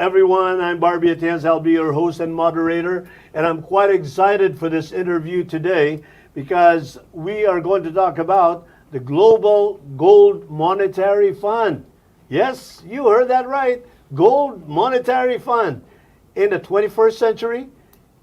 everyone. I'm Barbie Atienza. I'll be your host and moderator. And I'm quite excited for this interview today because we are going to talk about the Global Gold Monetary Fund. Yes, you heard that right. Gold Monetary Fund. In the 21st century,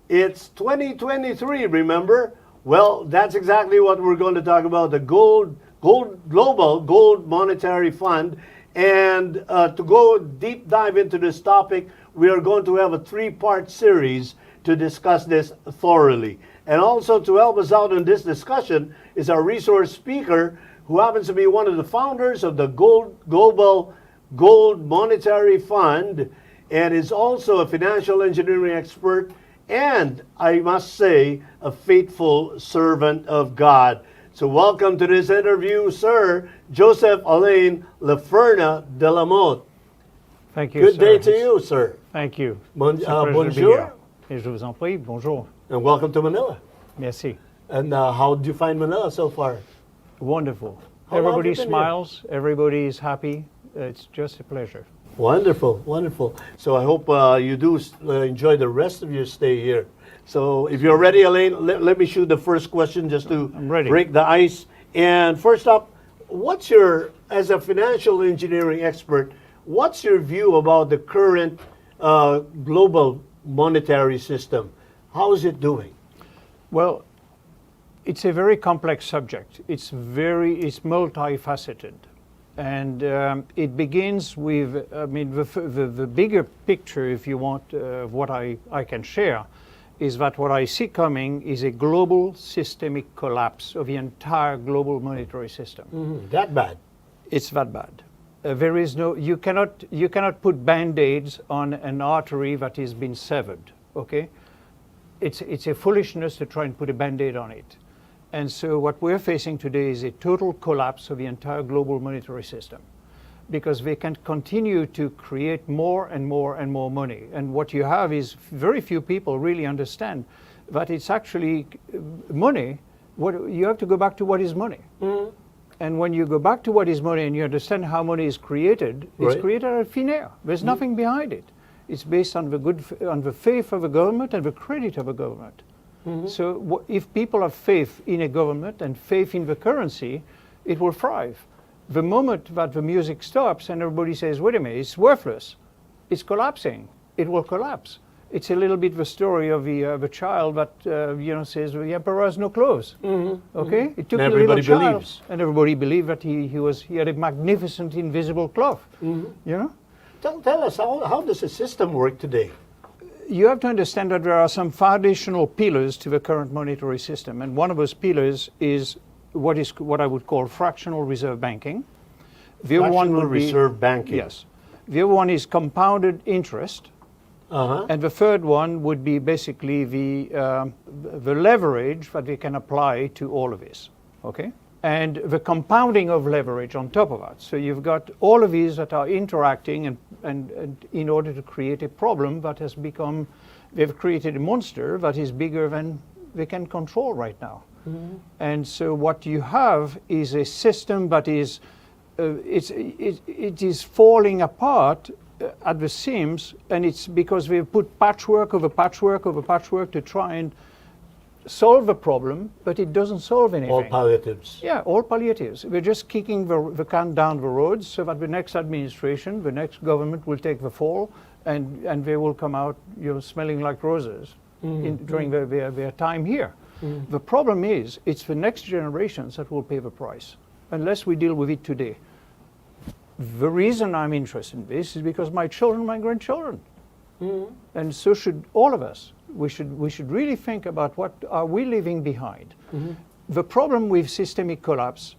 it's 2023, remember? Well, that's exactly what we're going to talk about, the Global Gold Monetary Fund. And to go deep dive into this topic, we are going to have a three-part series to discuss this thoroughly. And also to help us out in this discussion is our resource speaker, who happens to be one of the founders of the Global Gold Monetary Fund, and is also a financial engineering expert, and I must say, a faithful servant of God. So welcome to this interview, sir, Joseph Alain Laferna de la Motte. Thank you, Good sir. day to you, sir. Thank you. Bonjour. Et je vous en prie, bonjour. And welcome to Manila. Merci. And how did you find Manila so far? Wonderful. How long Everybody have you been smiles. Everybody is happy. It's just a pleasure. Wonderful, wonderful. So I hope you do enjoy the rest of your stay here. So if you're ready, Alain, let me shoot the first question just to break the ice. And first up, what's your, as a financial engineering expert, what's your view about the current global monetary system? How is it doing? Well, it's a very complex subject. It's multifaceted. And it begins with, I mean, the bigger picture, if you want, of what I can share, is that what I see coming is a global systemic collapse of the entire global monetary system. Mm-hmm. That bad? It's that bad. There is no, you cannot put band-aids on an artery that has been severed, okay? It's a foolishness to try and put a band-aid on it. And so what we're facing today is a total collapse of the entire global monetary system, because they can continue to create more and more and more money. And what you have is very few people really understand that it's actually money. You have to go back to what is money. Mm-hmm. And when you go back to what is money and you understand how money is created, it's created out of thin air. There's nothing behind it. It's based on the faith of a government and the credit of a government. Mm-hmm. So if people have faith in a government and faith in the currency, it will thrive. The moment that the music stops and everybody says, wait a minute, it's worthless, it's collapsing, it will collapse. It's a little bit the story of the child that says the emperor has no clothes. Mm-hmm. Okay, mm-hmm. It took a little child, and everybody believed that he had a magnificent invisible cloth. Mm-hmm. You know. Tell us how does the system work today? You have to understand that there are some foundational pillars to the current monetary system, and one of those pillars is what I would call fractional reserve banking. Fractional reserve banking. Yes. The other one is compounded interest. Uh-huh. And the third one would be basically the leverage that we can apply to all of this. Okay? And the compounding of leverage on top of that. So you've got all of these that are interacting and in order to create a problem that has become, they've created a monster that is bigger than they can control right now. Mm-hmm. And so what you have is a system that is, it is falling apart at the seams, and it's because we've put patchwork over patchwork over patchwork to try and solve the problem, but it doesn't solve anything. All palliatives. Yeah, all palliatives. We're just kicking the can down the road so that the next administration, the next government will take the fall, and they will come out, smelling like roses during their time here. Mm. The problem is, it's the next generations that will pay the price, unless we deal with it today. The reason I'm interested in this is because my children, my grandchildren, and so should all of us. We should really think about what are we leaving behind. Mm-hmm. The problem with systemic collapse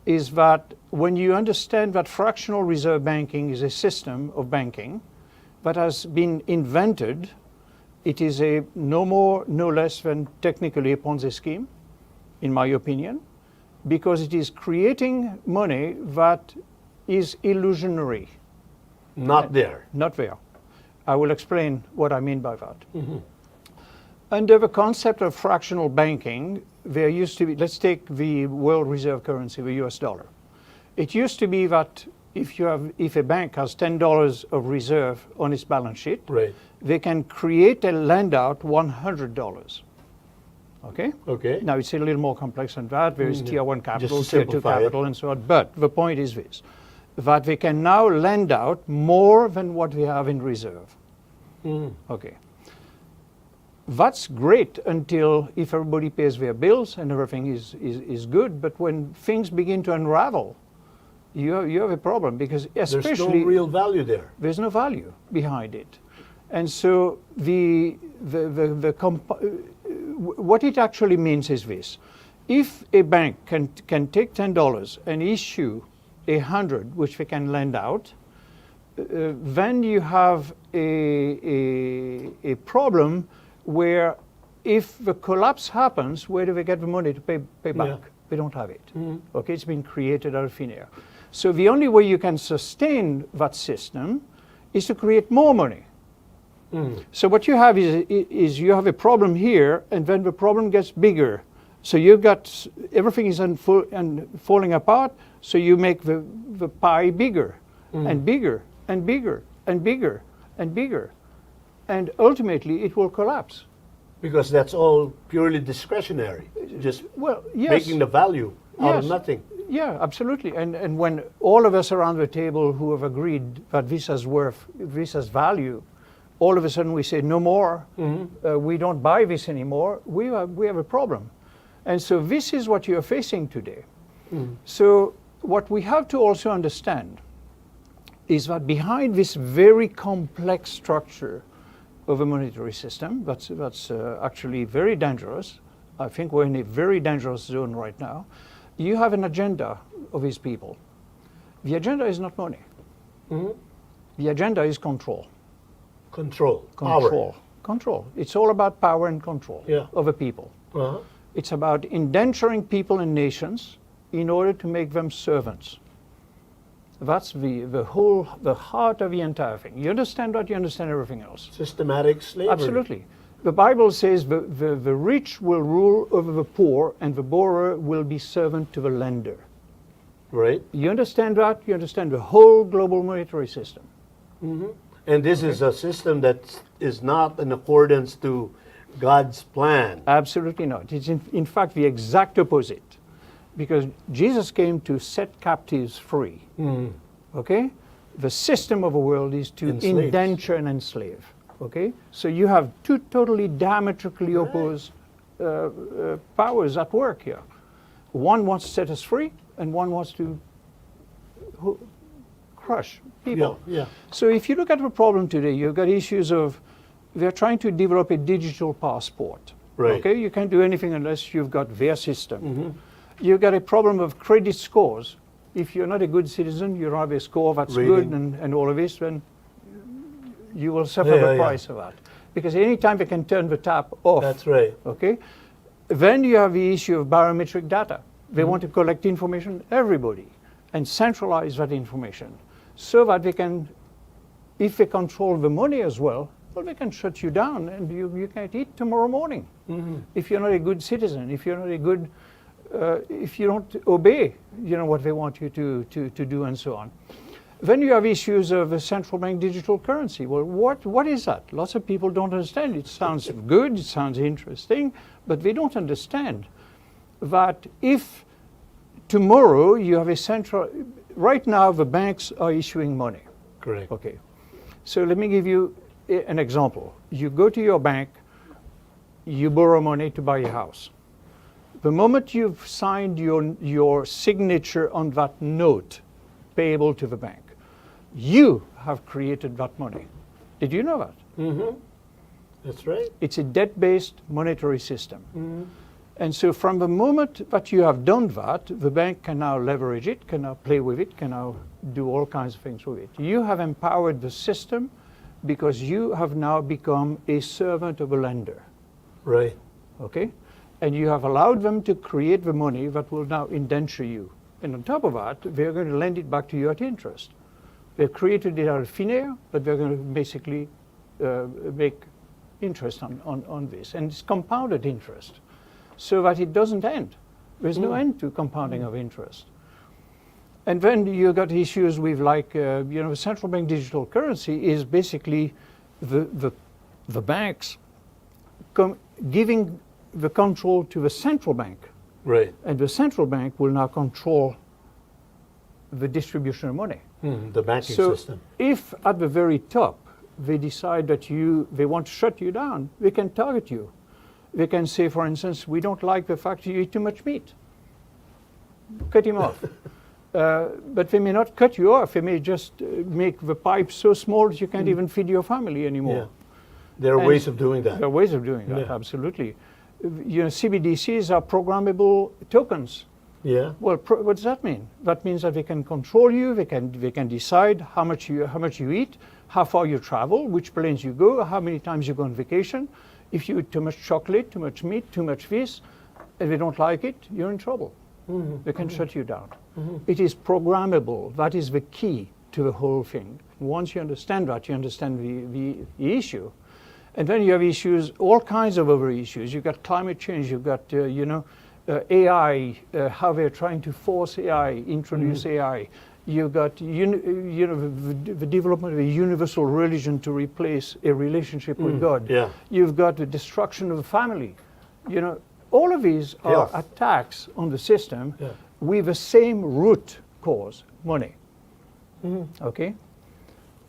is that when you understand that fractional reserve banking is a system of banking that has been invented, it is a no more, no less than technically a Ponzi scheme, in my opinion, because it is creating money that is illusionary. Not there. Not there. I will explain what I mean by that. Mm-hmm. Under the concept of fractional banking, there used to be, let's take the world reserve currency, the US dollar. It used to be that if a bank has $10 of reserve on its balance sheet, Right. they can create and lend out $100. Okay? Okay. Now it's a little more complex than that. There is tier 1 capital, Just to tier 2 simplify it. capital, and so on. But the point is this, that they can now lend out more than what they have in reserve. Okay. That's great until if everybody pays their bills and everything is good. But when things begin to unravel, you have a problem, because especially There's no real value there. there's no value behind it. And so what it actually means is this. If a bank can take $10 and issue 100, which they can lend out, then you have a problem where if the collapse happens, where do they get the money to pay back? Yeah. They don't have it. Okay, it's been created out of thin air. So the only way you can sustain that system is to create more money. So what you have is you have a problem here, and then the problem gets bigger. So you've got everything is falling apart. So you make the pie bigger and bigger and bigger and bigger and bigger, and ultimately it will collapse. Because that's all purely discretionary. Just Well, yes. making the value out of Yes. nothing. Yeah, absolutely. And when all of us around the table who have agreed that this has value, all of a sudden we say no more, we don't buy this anymore, we have a problem. And so this is what you're facing today. So what we have to also understand is that behind this very complex structure of a monetary system, that's actually very dangerous. I think we're in a very dangerous zone right now. You have an agenda of these people. The agenda is not money. The agenda is control. Control. Control. Control. It's all about power and control of a people. Power. It's about indenturing people and nations in order to make them servants. That's the heart of the entire thing. You understand that, you understand everything else. Systematic slavery. Absolutely. The Bible says the rich will rule over the poor, and the borrower will be servant to the lender. Right. You understand that? You understand the whole global monetary system. And this is a system that is not in accordance to God's plan. Absolutely not. It's in fact the exact opposite. Because Jesus came to set captives free. Okay? The system of the world is to Enslave. indenture and enslave. Okay? So you have two totally diametrically opposed powers at work here. One wants to set us free, and one wants to crush people. Yeah. So if you look at the problem today, you've got issues of they're trying to develop a digital passport. Right. Okay? You can't do anything unless you've got their system. You've got a problem of credit scores. If you're not a good citizen, you don't have a score that's Rating. good and all of this, then you will suffer the price of that. Because any time they can turn the tap off, That's right. okay? Then you have the issue of biometric data. They want to collect information, everybody, and centralize that information so that they can, if they control the money as well, they can shut you down and you can't eat tomorrow morning. If you're not a good citizen, if you're not a good, if you don't obey, what they want you to do and so on. Then you have issues of a central bank digital currency. Well, what is that? Lots of people don't understand. It sounds good, it sounds interesting, but they don't understand that if tomorrow you have a central, right now the banks are issuing money. Correct. Okay. So let me give you an example. You go to your bank, you borrow money to buy a house. The moment you've signed your signature on that note payable to the bank, you have created that money. Did you know that? That's right. It's a debt-based monetary system. And so from the moment that you have done that, the bank can now leverage it, can now play with it, can now do all kinds of things with it. You have empowered the system because you have now become a servant of a lender. Right. Okay? And you have allowed them to create the money that will now indenture you. And on top of that, they're going to lend it back to you at interest. They've created it out of thin air, but they're going to basically make interest on this. And it's compounded interest, so that it doesn't end. There's no end to compounding of interest. And then you got issues with like, central bank digital currency is basically the banks giving the control to the central bank. Right. And the central bank will now control the distribution of money. The banking So system. if at the very top they decide that they want to shut you down, they can target you. They can say, for instance, we don't like the fact you eat too much meat. Cut him off. But they may not cut you off. They may just make the pipe so small that you can't even feed your family anymore. Yeah. There are And ways of doing that. There are ways of doing that, Yeah. absolutely. CBDCs are programmable tokens. Yeah. Well, what does that mean? That means that they can control you. They can decide how much you eat, how far you travel, which planes you go, how many times you go on vacation. If you eat too much chocolate, too much meat, too much fish, and they don't like it, you're in trouble. They can shut you down. It is programmable. That is the key to the whole thing. Once you understand that, you understand the issue. And then you have issues, all kinds of other issues. You've got climate change, you've got, AI, how they're trying to force AI, introduce AI. You've got, the development of a universal religion to replace a relationship with God. Yeah. You've got the destruction of the family. All of these are Health. attacks on the system Yeah. with the same root cause, money. Okay?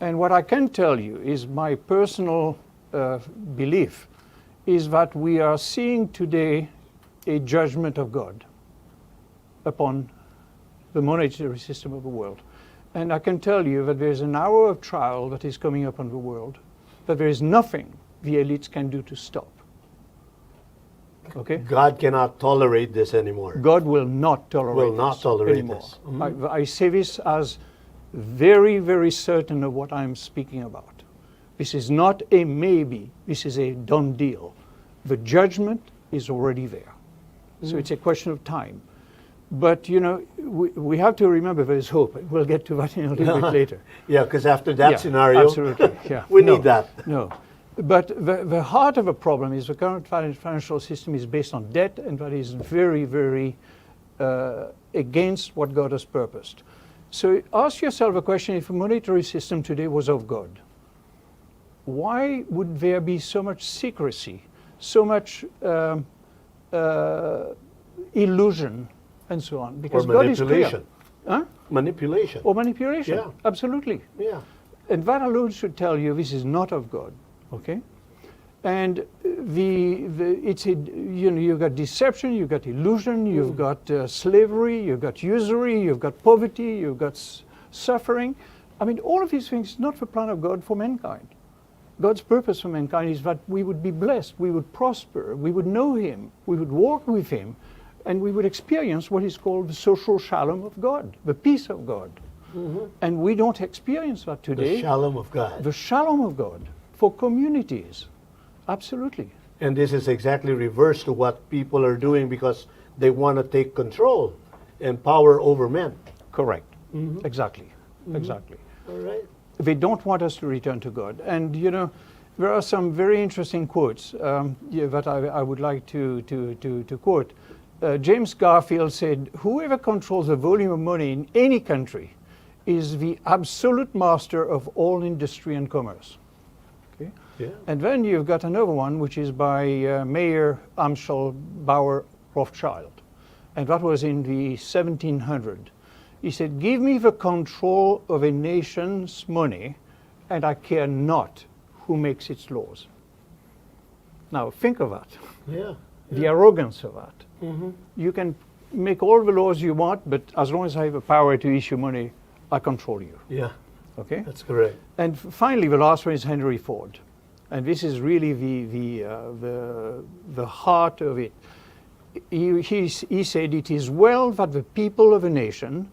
And what I can tell you is my personal belief is that we are seeing today a judgment of God upon the monetary system of the world. And I can tell you that there's an hour of trial that is coming up on the world that there is nothing the elites can do to stop. Okay? God cannot tolerate this anymore. God will not tolerate Will not this tolerate anymore. this. I say this as very, very certain of what I'm speaking about. This is not a maybe. This is a done deal. The judgment is already there. So it's a question of time. But, we have to remember there's hope. We'll get to that in a little bit later. Yeah, because after that Yeah, scenario, absolutely. Yeah. we No, need that. No. But the heart of the problem is the current financial system is based on debt, and that is very, very against what God has purposed. So ask yourself a question: if a monetary system today was of God, why would there be so much secrecy, so much illusion, and so on? Because Or God is manipulation. clear. Huh? Manipulation. Or manipulation. Yeah. Absolutely. Yeah. And that alone should tell you this is not of God, okay? And you've got deception, you've got illusion, you've got slavery, you've got usury, you've got poverty, you've got suffering. I mean, all of these things not the plan of God for mankind. God's purpose for mankind is that we would be blessed, we would prosper, we would know Him, we would walk with Him, and we would experience what is called the social shalom of God, the peace of God. And we don't experience that today. The shalom of God. The shalom of God for communities. Absolutely. And this is exactly reverse to what people are doing because they want to take control and power over men. Correct. Exactly. Exactly. All right. They don't want us to return to God. And, there are some very interesting quotes that I would like to quote. James Garfield said, "Whoever controls the volume of money in any country is the absolute master of all industry and commerce." Okay? Yeah. And then you've got another one, which is by Mayer Amschel Bauer Rothschild. And that was in the 1700s. He said, "Give me the control of a nation's money, and I care not who makes its laws." Now, think of that. Yeah. The arrogance of that. You can make all the laws you want, but as long as I have the power to issue money, I control you. Yeah. Okay? That's correct. And finally, the last one is Henry Ford. And this is really the heart of it. He said, "It is well that the people of a nation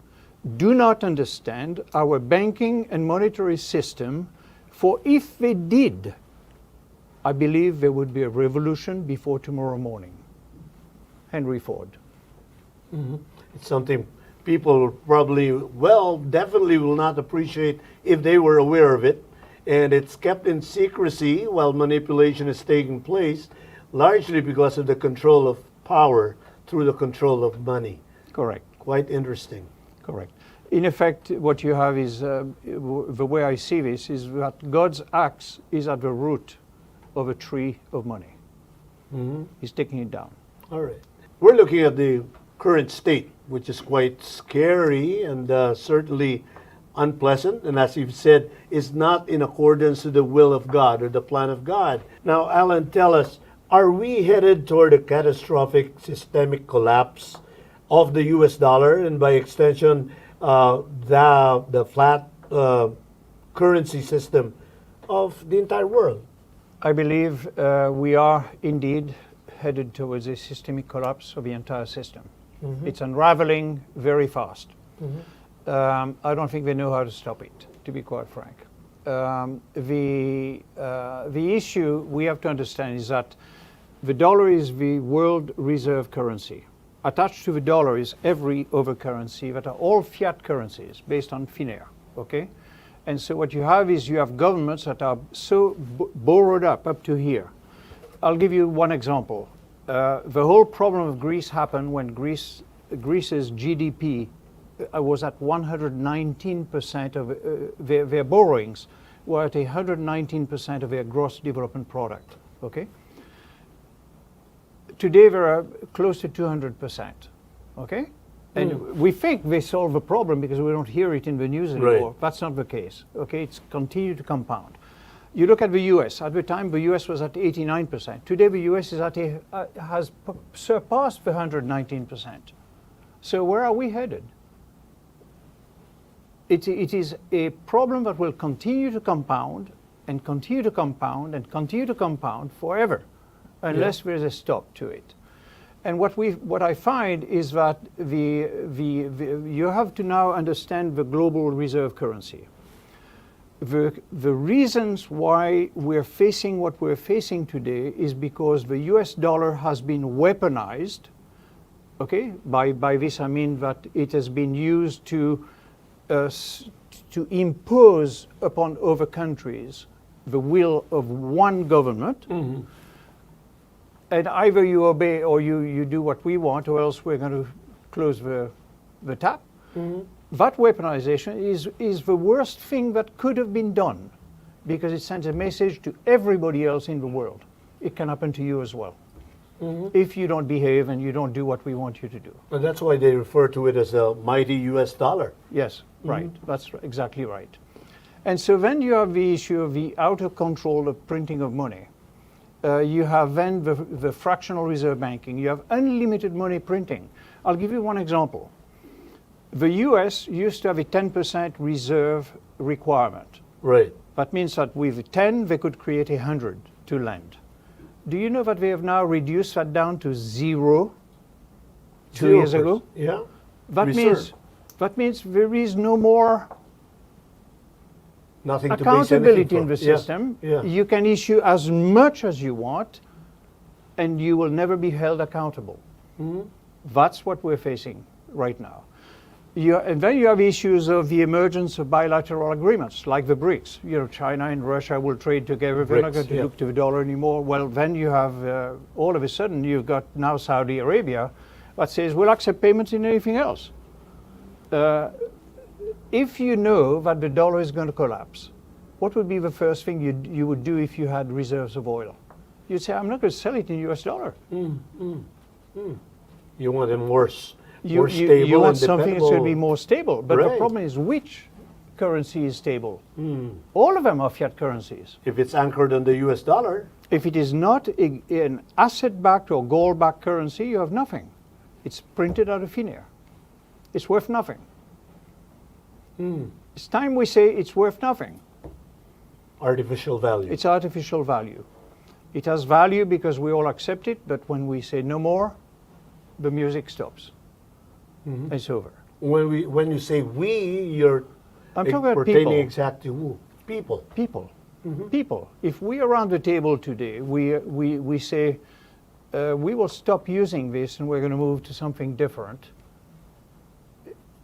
do not understand our banking and monetary system, for if they did, I believe there would be a revolution before tomorrow morning." Henry Ford. It's something people probably, definitely will not appreciate if they were aware of it. And it's kept in secrecy while manipulation is taking place, largely because of the control of power through the control of money. Correct. Quite interesting. Correct. In effect, what you have is, the way I see this, is that God's axe is at the root of a tree of money. He's taking it down. All right. We're looking at the current state, which is quite scary and certainly unpleasant, and as you've said, is not in accordance to the will of God or the plan of God. Now, Alan, tell us, are we headed toward a catastrophic systemic collapse of the U.S. dollar and by extension the flat currency system of the entire world? I believe we are indeed headed towards a systemic collapse of the entire system. It's unraveling very fast. I don't think they know how to stop it, to be quite frank. The issue we have to understand is that the dollar is the world reserve currency. Attached to the dollar is every other currency that are all fiat currencies based on thin air, okay? And so what you have is you have governments that are so borrowed up to here. I'll give you one example. The whole problem of Greece happened when Greece's GDP was at 119% of their borrowings were at 119% of their gross development product, okay? Today they are close to 200%, okay? And we think they solve the problem because we don't hear it in the news anymore. Right. That's not the case, okay? It's continued to compound. You look at the US. At the time, the US was at 89%. Today, the US is has surpassed the 119%. So where are we headed? It is a problem that will continue to compound and continue to compound and continue to compound forever, unless there is a stop to it. And what I find is that you have to now understand the global reserve currency. The reasons why we're facing what we're facing today is because the US dollar has been weaponized, okay? By this I mean that it has been used to impose upon other countries the will of one government. And either you obey or you do what we want, or else we're going to close the tap. That weaponization is the worst thing that could have been done, because it sends a message to everybody else in the world. It can happen to you as well, if you don't behave and you don't do what we want you to do. And that's why they refer to it as a mighty US dollar. Yes, right. That's exactly right. And so then you have the issue of the out of control of printing of money. You have then the fractional reserve banking. You have unlimited money printing. I'll give you one example. The US used to have a 10% reserve requirement. Right. That means that with 10, they could create 100 to lend. Do you know that they have now reduced that down to 0 2 years ago? Yeah. That means there is no more nothing to base accountability anything in the from. system. Yeah. You can issue as much as you want, and you will never be held accountable. That's what we're facing right now. And then you have issues of the emergence of bilateral agreements, like the BRICS. You know, China and Russia will trade together. They're not going to look to the dollar anymore. Well, then you have, all of a sudden, you've got now Saudi Arabia that says, we'll accept payments in anything else. If you know that the dollar is going to collapse, what would be the first thing you would do if you had reserves of oil? You'd say, I'm not going to sell it in US dollar. You want a more stable you want and something that's going to be dependable. more stable. But the problem is, which currency is stable? All of them are fiat currencies. If it's anchored on the US dollar. If it is not an asset-backed or gold-backed currency, you have nothing. It's printed out of thin air. It's worth nothing. It's time we say it's worth nothing. Artificial value. It's artificial value. It has value because we all accept it, but when we say no more, the music stops. It's over. When you say we, you're I'm talking about pertaining people. exactly who? People. People. People. If we around the table today, we say we will stop using this and we're going to move to something different,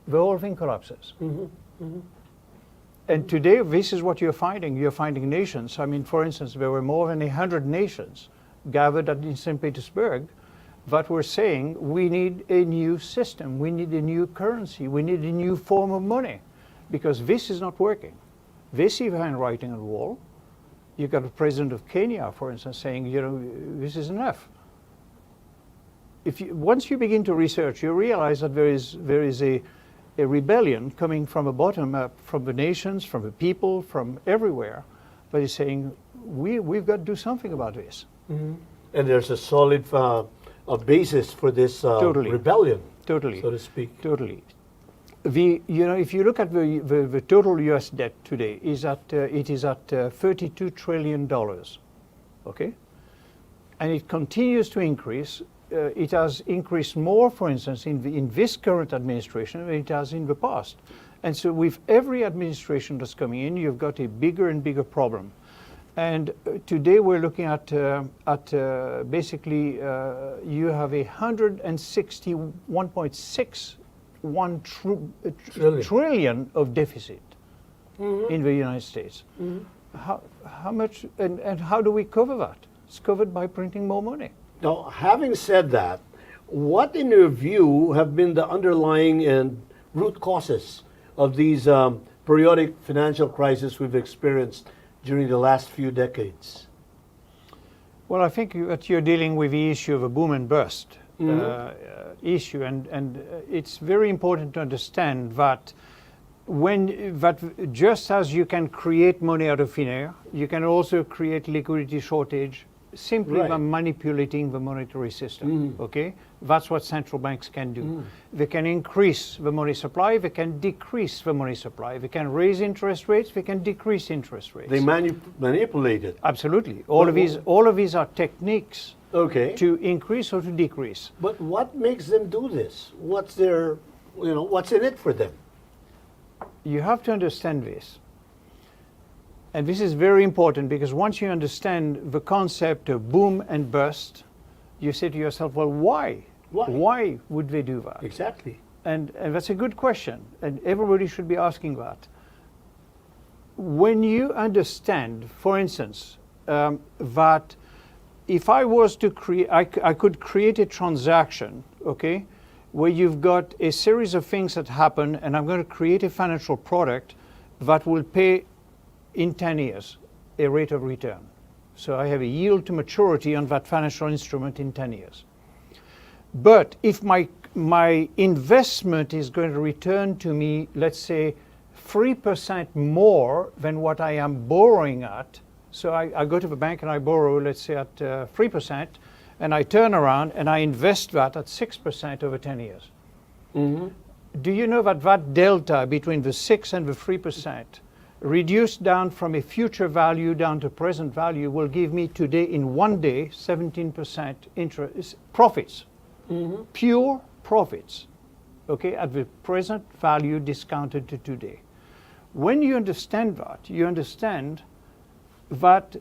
the whole thing collapses. And today, this is what you're finding. You're finding nations. I mean, for instance, there were more than 100 nations gathered in St. Petersburg that were saying we need a new system, we need a new currency, we need a new form of money, because this is not working. They see the handwriting on the wall. You got the president of Kenya, for instance, saying, you know, this is enough. Once you begin to research, you realize that there is a rebellion coming from the bottom up, from the nations, from the people, from everywhere, that is saying, we've got to do something about this. Mm-hmm. And there's a solid a basis for this Totally. rebellion, Totally. so to speak. Totally. You know, if you look at the total U.S. debt today, it is at $32 trillion, okay? And it continues to increase. It has increased more, for instance, in this current administration than it has in the past. And so with every administration that's coming in, you've got a bigger and bigger problem. And today we're looking at basically you have 161.61 trillion of deficit in the United States. How much and how do we cover that? It's covered by printing more money. Now, having said that, what in your view have been the underlying and root causes of these periodic financial crises we've experienced during the last few decades? Well, I think that you're dealing with the issue of a boom and bust issue, and it's very important to understand that just as you can create money out of thin air, you can also create liquidity shortage simply by manipulating the monetary system. Okay, that's what central banks can do. They can increase the money supply, they can decrease the money supply, they can raise interest rates, they can decrease interest rates. They manipulate it. Absolutely. All of these are techniques to increase or to decrease. But what makes them do this? What's their, what's in it for them? You have to understand this. And this is very important, because once you understand the concept of boom and bust, you say to yourself, well, why? Why would they do that? Exactly. And that's a good question, and everybody should be asking that. When you understand, for instance, that if I was to create, I could create a transaction, okay, where you've got a series of things that happen, and I'm going to create a financial product that will pay in 10 years a rate of return. So I have a yield to maturity on that financial instrument in 10 years. But if my investment is going to return to me, let's say, 3% more than what I am borrowing at, so I go to the bank and I borrow, let's say, at 3%, and I turn around and I invest that at 6% over 10 years. Do you know that delta between the 6 and the 3%, reduced down from a future value down to present value, will give me today, in one day, 17% interest profits, pure profits, okay, at the present value discounted to today. When you understand that, you understand that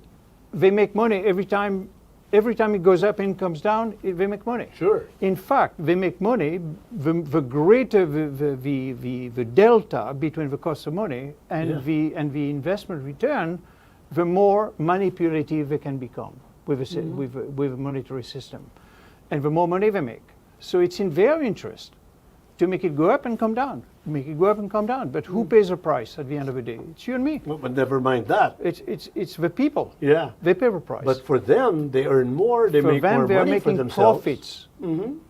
they make money every time it goes up and comes down, they make money. Sure. In fact, they make money, the greater the delta between the cost of money and the investment return, the more manipulative they can become with a monetary system, and the more money they make. So it's in their interest to make it go up and come down, make it go up and come down. But who pays the price at the end of the day? It's you and me. Well, but never mind that. It's the people. Yeah. They pay the price. But for them, they earn more, they make more money for themselves.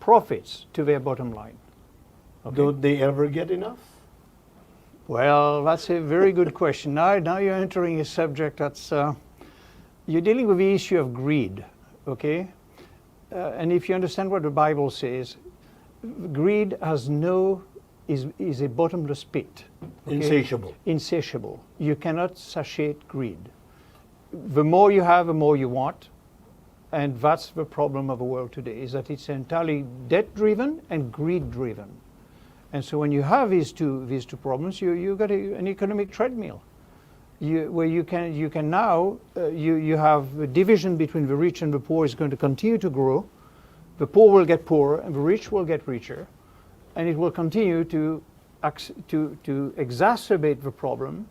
Profits to their bottom line. Okay. Don't they ever get enough? Well, that's a very good question. Now you're entering a subject that's, you're dealing with the issue of greed, okay? And if you understand what the Bible says, greed is a bottomless pit. Okay? Insatiable. Insatiable. You cannot satiate greed. The more you have, the more you want. And that's the problem of the world today, is that it's entirely debt-driven and greed-driven. And so when you have these two problems, you got an economic treadmill, where you can now you have a division between the rich and the poor is going to continue to grow. The poor will get poorer and the rich will get richer, and it will continue to exacerbate the problem.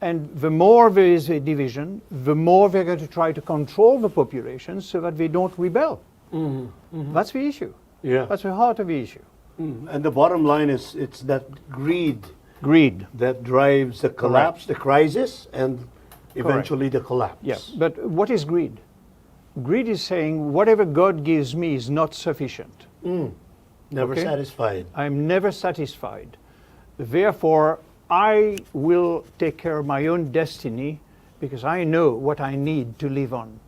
And the more there is a division, the more they're going to try to control the population so that they don't rebel. That's the issue. Yeah. That's the heart of the issue. And the bottom line is it's that greed Greed. that drives the collapse, the crisis, and eventually the collapse. Yeah. But what is greed? Greed is saying whatever God gives me is not sufficient. Never Okay. satisfied. I'm never satisfied. Therefore, I will take care of my own destiny because I know what I need to live on.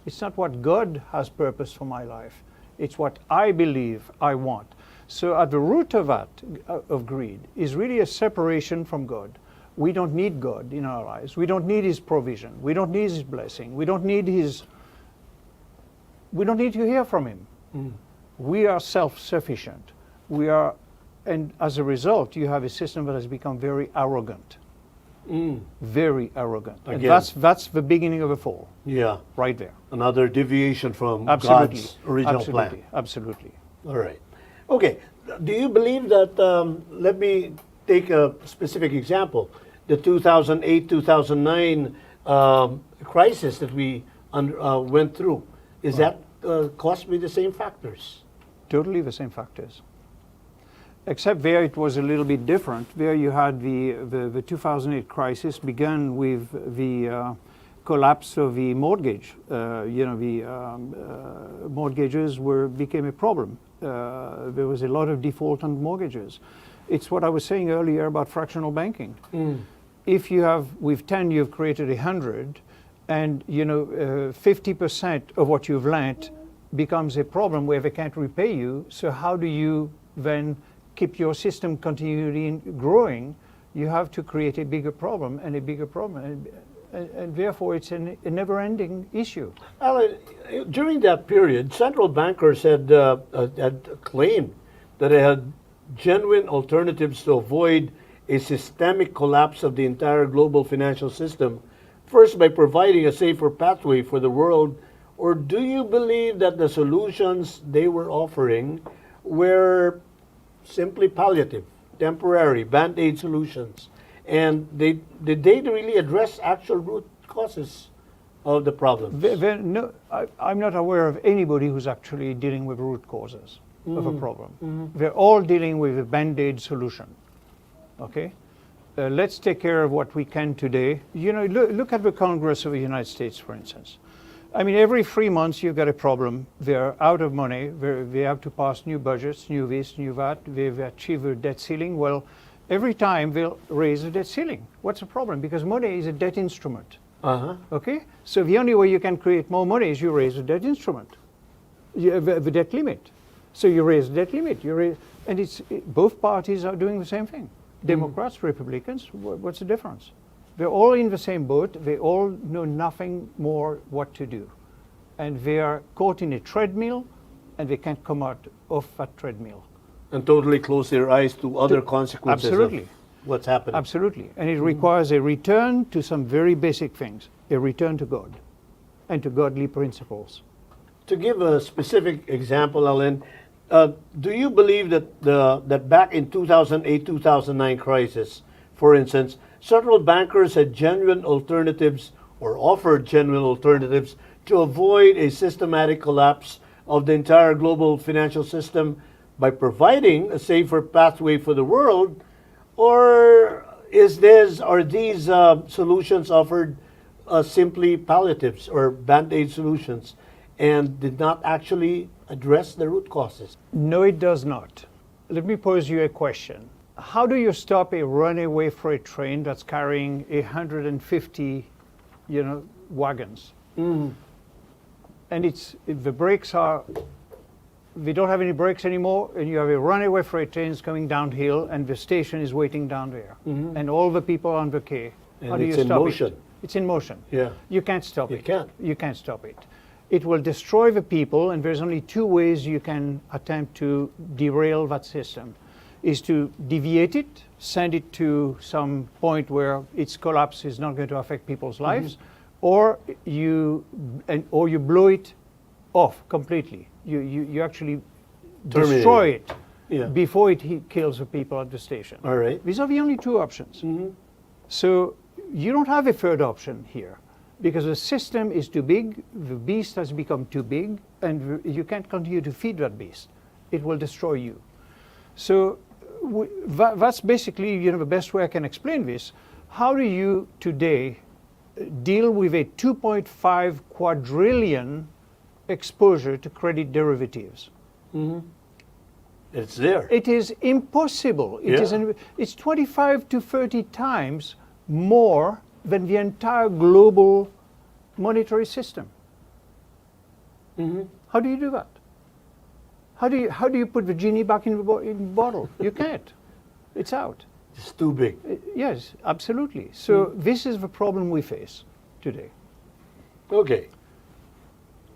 It's not what God has purpose for my life. It's what I believe I want. So at the root of that, of greed, is really a separation from God. We don't need God in our lives. We don't need His provision. We don't need His blessing. We don't need to hear from Him. We are self-sufficient. And as a result, you have a system that has become very arrogant. Very arrogant. And Again. that's the beginning of a fall, Yeah. right there. Another deviation from Absolutely. God's original Absolutely. plan. Absolutely. All right. Okay. Do you believe that, let me take a specific example, the 2008-2009 crisis that we went through, is that caused by the same factors? Totally the same factors. Except there it was a little bit different. There you had the 2008 crisis began with the collapse of the mortgage. Mortgages became a problem. There was a lot of default on mortgages. It's what I was saying earlier about fractional banking. If you have, with 10 you've created 100, and 50% of what you've lent becomes a problem where they can't repay you, so how do you then keep your system continually growing? You have to create a bigger problem and a bigger problem, and therefore it's a never-ending issue. Alan, during that period, central bankers had claimed that they had genuine alternatives to avoid a systemic collapse of the entire global financial system, first by providing a safer pathway for the world. Or do you believe that the solutions they were offering were simply palliative, temporary, band-aid solutions? And did they really address actual root causes of the problems? No, I'm not aware of anybody who's actually dealing with root causes of a problem. They're all dealing with a band-aid solution. Okay? Let's take care of what we can today. Look at the Congress of the United States, for instance. I mean, every 3 months you've got a problem. They're out of money. They have to pass new budgets, new this, new that. They've achieved a debt ceiling. Well, every time they'll raise the debt ceiling. What's the problem? Because money is a debt instrument. Okay? So the only way you can create more money is you raise the debt instrument, the debt limit. So you raise the debt limit. Both parties are doing the same thing. Democrats, Republicans, what's the difference? They're all in the same boat. They all know nothing more what to do. And they are caught in a treadmill, and they can't come out of that treadmill. And totally close their eyes to other consequences Absolutely. of what's happening. Absolutely. And it requires a return to some very basic things, a return to God and to godly principles. To give a specific example, Alan, do you believe that that back in 2008-2009 crisis, for instance, central bankers had genuine alternatives or offered genuine alternatives to avoid a systematic collapse of the entire global financial system by providing a safer pathway for the world? Or are these solutions offered simply palliatives or band-aid solutions and did not actually address the root causes? No, it does not. Let me pose you a question. How do you stop a runaway freight train that's carrying 150, wagons? And the brakes we don't have any brakes anymore, and you have a runaway freight train coming downhill, and the station is waiting down there, and all the people on the quay. How do you stop it? It's in motion. Yeah. You can't stop it. You can't. You can't stop it. It will destroy the people, and there's only two ways you can attempt to derail that system. Is to deviate it, send it to some point where its collapse is not going to affect people's lives, or you blow it off completely. You actually destroy it before it kills the people at the station. All right. These are the only two options. So you don't have a third option here. because the system is too big, the beast has become too big, and you can't continue to feed that beast. It will destroy you. So that's basically, the best way I can explain this. How do you today deal with a 2.5 quadrillion exposure to credit derivatives? It's there. It is impossible. It's 25 to 30 times more than the entire global monetary system. How do you do that? How do you put the genie back in the bottle? You can't. It's out. It's too big. Yes, absolutely. So this is the problem we face today. Okay.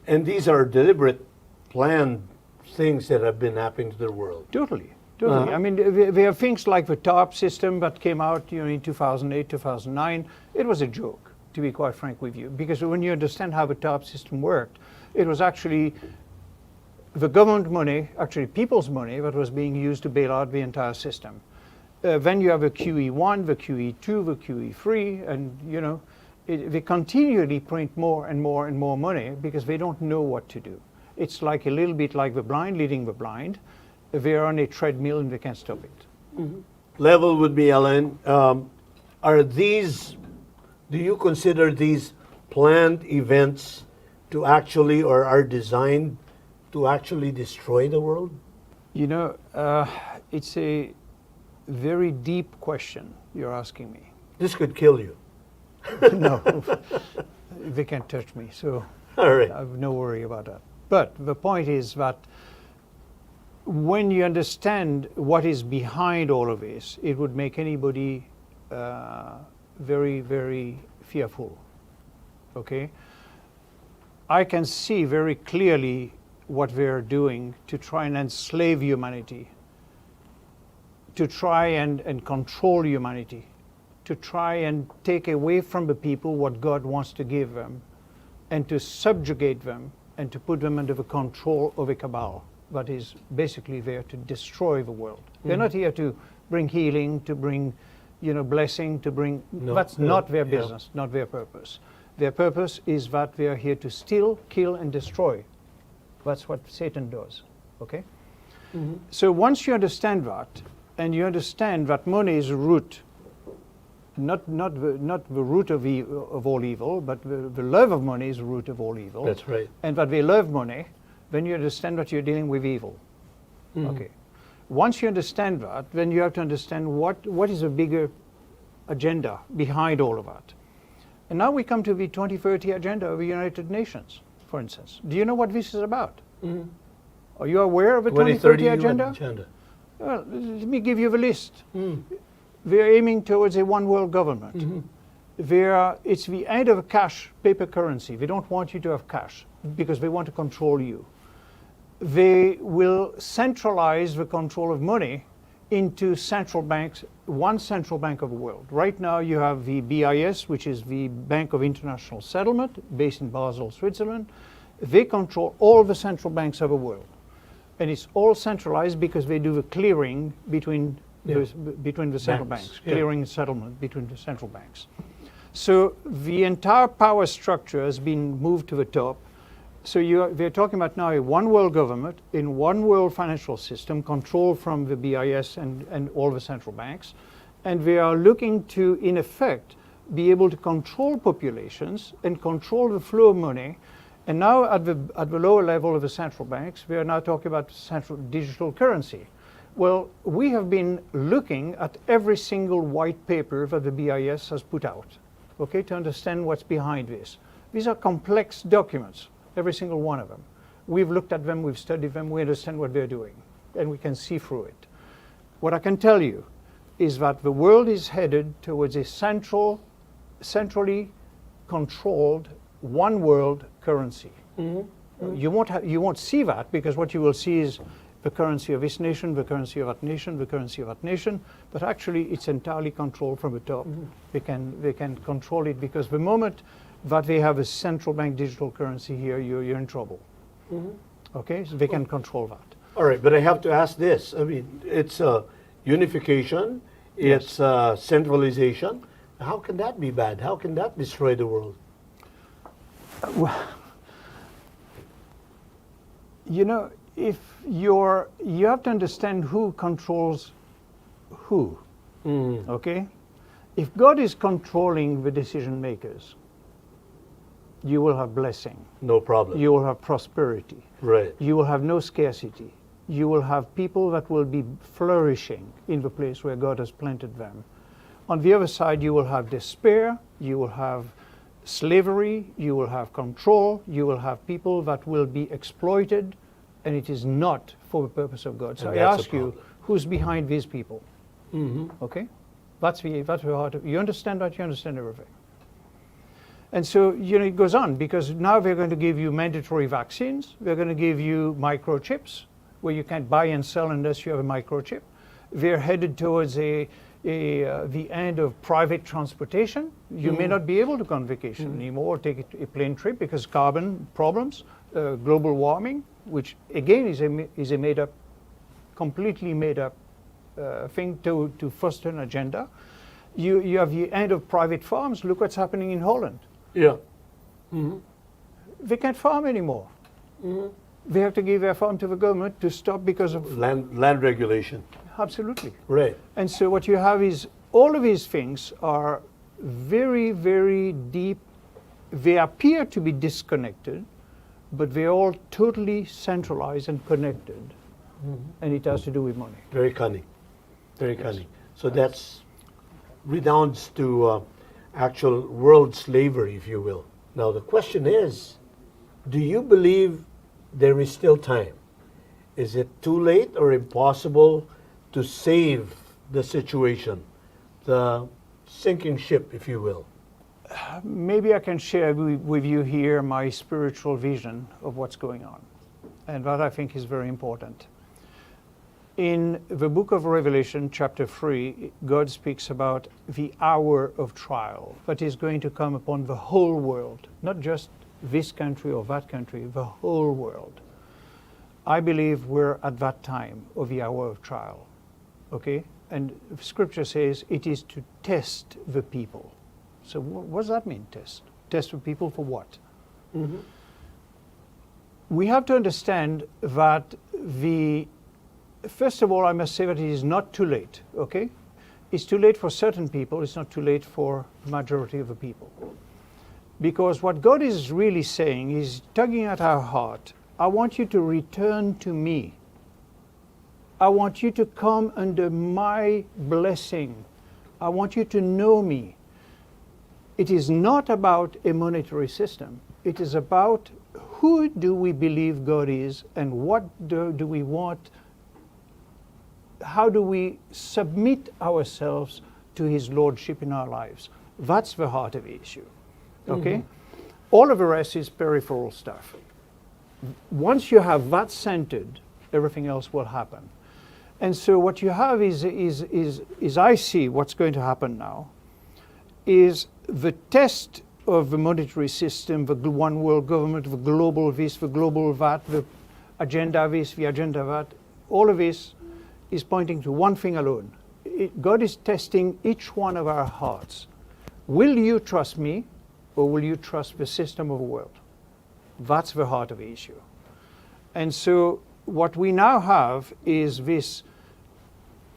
And these are deliberate, planned things that have been happening to the world. Totally. I mean, there are things like the TARP system that came out in 2008, 2009. It was a joke, to be quite frank with you, because when you understand how the TARP system worked, it was actually the government money, actually people's money, that was being used to bail out the entire system. Then you have the QE1, the QE2, the QE3, and they continually print more and more and more money because they don't know what to do. It's like a little bit like the blind leading the blind. They're on a treadmill and they can't stop it. Level with me, Ellen. Do you consider these planned events to actually, or are designed to actually destroy the world? It's a very deep question you're asking me. This could kill you. No, they can't touch me, so All right. I have no worry about that. But the point is that when you understand what is behind all of this, it would make anybody very, very fearful. Okay? I can see very clearly what they're doing to try and enslave humanity, to try and control humanity, to try and take away from the people what God wants to give them, and to subjugate them, and to put them under the control of a cabal that is basically there to destroy the world. They're not here to bring healing, to bring blessing, to bring... That's not their business, not their purpose. Their purpose is that they are here to steal, kill, and destroy. That's what Satan does, okay? So once you understand that, and you understand that money is a root, not the root of all evil, but the love of money is the root of all evil. That's right. And that they love money, then you understand that you're dealing with evil. Okay. Once you understand that, then you have to understand what is a bigger agenda behind all of that. And now we come to the 2030 agenda of the United Nations, for instance. Do you know what this is about? Are you aware of the 2030 agenda? Well, let me give you the list. They're aiming towards a one world government. It's the end of a cash paper currency. They don't want you to have cash because they want to control you. They will centralize the control of money into central banks, one central bank of the world. Right now you have the BIS, which is the Bank of International Settlement, based in Basel, Switzerland. They control all the central banks of the world. And it's all centralized because they do the clearing between the central banks, clearing settlement between the central banks. So the entire power structure has been moved to the top. So they're talking about now a one world government in one world financial system controlled from the BIS and all the central banks. And they are looking to, in effect, be able to control populations and control the flow of money. And now at the lower level of the central banks, we are now talking about central digital currency. Well, we have been looking at every single white paper that the BIS has put out, okay, to understand what's behind this. These are complex documents, every single one of them. We've looked at them, we've studied them, we understand what they're doing, and we can see through it. What I can tell you is that the world is headed towards a centrally controlled one world currency. You won't see that, because what you will see is the currency of this nation, the currency of that nation, the currency of that nation, but actually it's entirely controlled from the top. They can control it, because the moment that they have a central bank digital currency here, you're in trouble. Okay, so they can control that. All right, but I have to ask this. I mean, it's unification, it's centralization. How can that be bad? How can that destroy the world? Well, you know, if you have to understand who controls who. Okay? If God is controlling the decision makers, you will have blessing. No problem. You will have prosperity. Right. You will have no scarcity. You will have people that will be flourishing in the place where God has planted them. On the other side, you will have despair, you will have slavery, you will have control, you will have people that will be exploited, and it is not for the purpose of God. So And I that's a ask you, problem. who's behind these people? Okay? That's the heart of, you understand that, you understand everything. And so, you know, it goes on, because now they're going to give you mandatory vaccines, they're going to give you microchips, where you can't buy and sell unless you have a microchip. They're headed towards the end of private transportation. You may not be able to go on vacation anymore, or take a plane trip, because carbon problems, global warming, which again is a made up, completely made up thing to foster an agenda. You have the end of private farms. Look what's happening in Holland. Yeah. They can't farm anymore. They have to give their farm to the government to stop because of Land regulation. absolutely. Right. And so what you have is all of these things are very, very deep. They appear to be disconnected, but they're all totally centralized and connected. And it has to do with money. Very cunning. Very cunning. So that's redounds to actual world slavery, if you will. Now the question is, do you believe there is still time? Is it too late or impossible to save the situation, the sinking ship, if you will? Maybe I can share with you here my spiritual vision of what's going on. And that I think is very important. In the book of Revelation, chapter 3, God speaks about the hour of trial that is going to come upon the whole world, not just this country or that country, the whole world. I believe we're at that time of the hour of trial, okay? And Scripture says it is to test the people. So what does that mean, test? Test the people for what? We have to understand that first of all, I must say that it is not too late, okay? It's too late for certain people, it's not too late for the majority of the people. Because what God is really saying is tugging at our heart, I want you to return to me. I want you to come under my blessing. I want you to know me. It is not about a monetary system. It is about who do we believe God is, and what do we want. How do we submit ourselves to His Lordship in our lives? That's the heart of the issue, okay? All of the rest is peripheral stuff. Once you have that centered, everything else will happen. And so what you have is I see what's going to happen now, is the test of the monetary system, the one world government, the global this, the global that, the agenda this, the agenda that, all of this is pointing to one thing alone. God is testing each one of our hearts. Will you trust me, or will you trust the system of the world? That's the heart of the issue. And so what we now have is this.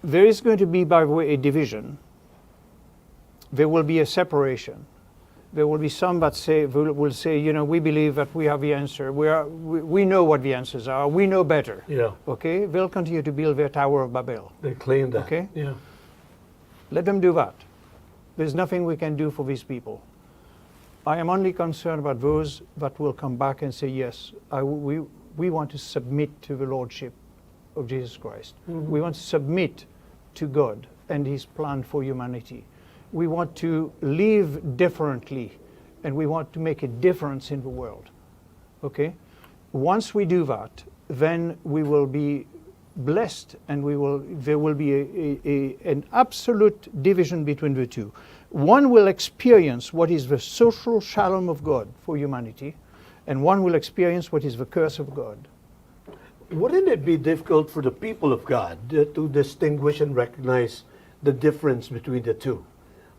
There is going to be, by the way, a division. There will be a separation. There will be some that will say, you know, we believe that we have the answer. We know what the answers are. We know better. Yeah. Okay? They'll continue to build their Tower of Babel. They claim that. Okay? Yeah. Let them do that. There's nothing we can do for these people. I am only concerned about those that will come back and say, yes, we want to submit to the Lordship of Jesus Christ. We want to submit to God and His plan for humanity. We want to live differently, and we want to make a difference in the world. Okay? Once we do that, then we will be blessed, and there will be an absolute division between the two. One will experience what is the social shalom of God for humanity, and one will experience what is the curse of God. Wouldn't it be difficult for the people of God to distinguish and recognize the difference between the two?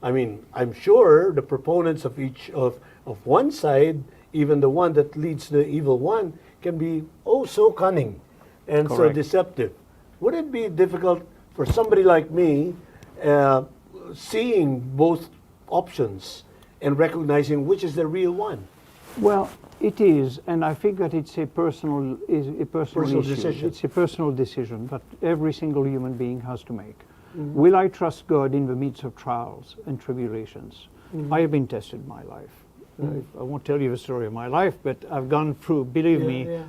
I mean, I'm sure the proponents of each of one side even the one that leads the evil one, can be oh so cunning and so Correct. deceptive. Would it be difficult for somebody like me seeing both options and recognizing which is the real one? Well, it is, and I think that it's a personal Personal issue. decision. It's a personal decision that every single human being has to make. Will I trust God in the midst of trials and tribulations? I have been tested in my life. I won't tell you the story of my life, but I've gone through, believe me,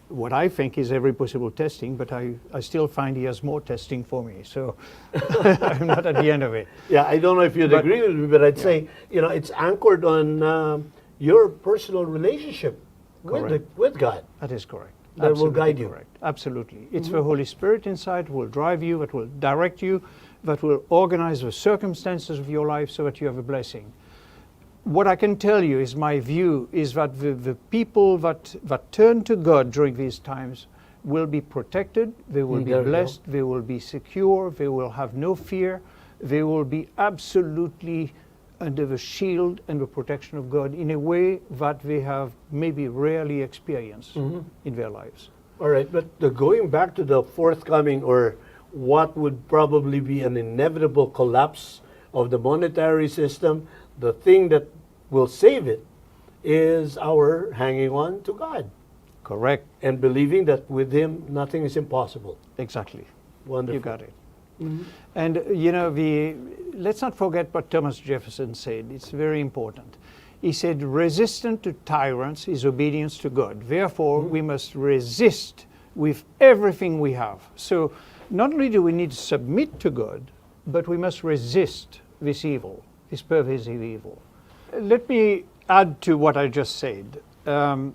what I think is every possible testing, but I still find he has more testing for me. So I'm not at the end of it. Yeah, I don't know if you'd agree with me, but I'd say, it's anchored on your personal relationship with God. That is correct. That will Absolutely guide you. correct. Absolutely. It's the Holy Spirit inside that will drive you, that will direct you, that will organize the circumstances of your life so that you have a blessing. What I can tell you is my view is that the people that turn to God during these times will be protected, they will be blessed, they will be secure, they will have no fear, they will be absolutely under the shield and the protection of God in a way that they have maybe rarely experienced in their lives. All right, but going back to the forthcoming or what would probably be an inevitable collapse of the monetary system, the thing that will save it is our hanging on to God. Correct. And believing that with Him nothing is impossible. Exactly. Wonderful. You got it. And let's not forget what Thomas Jefferson said. It's very important. He said, resistance to tyrants is obedience to God. Therefore, we must resist with everything we have. So not only do we need to submit to God, but we must resist this evil, this pervasive evil. Let me add to what I just said and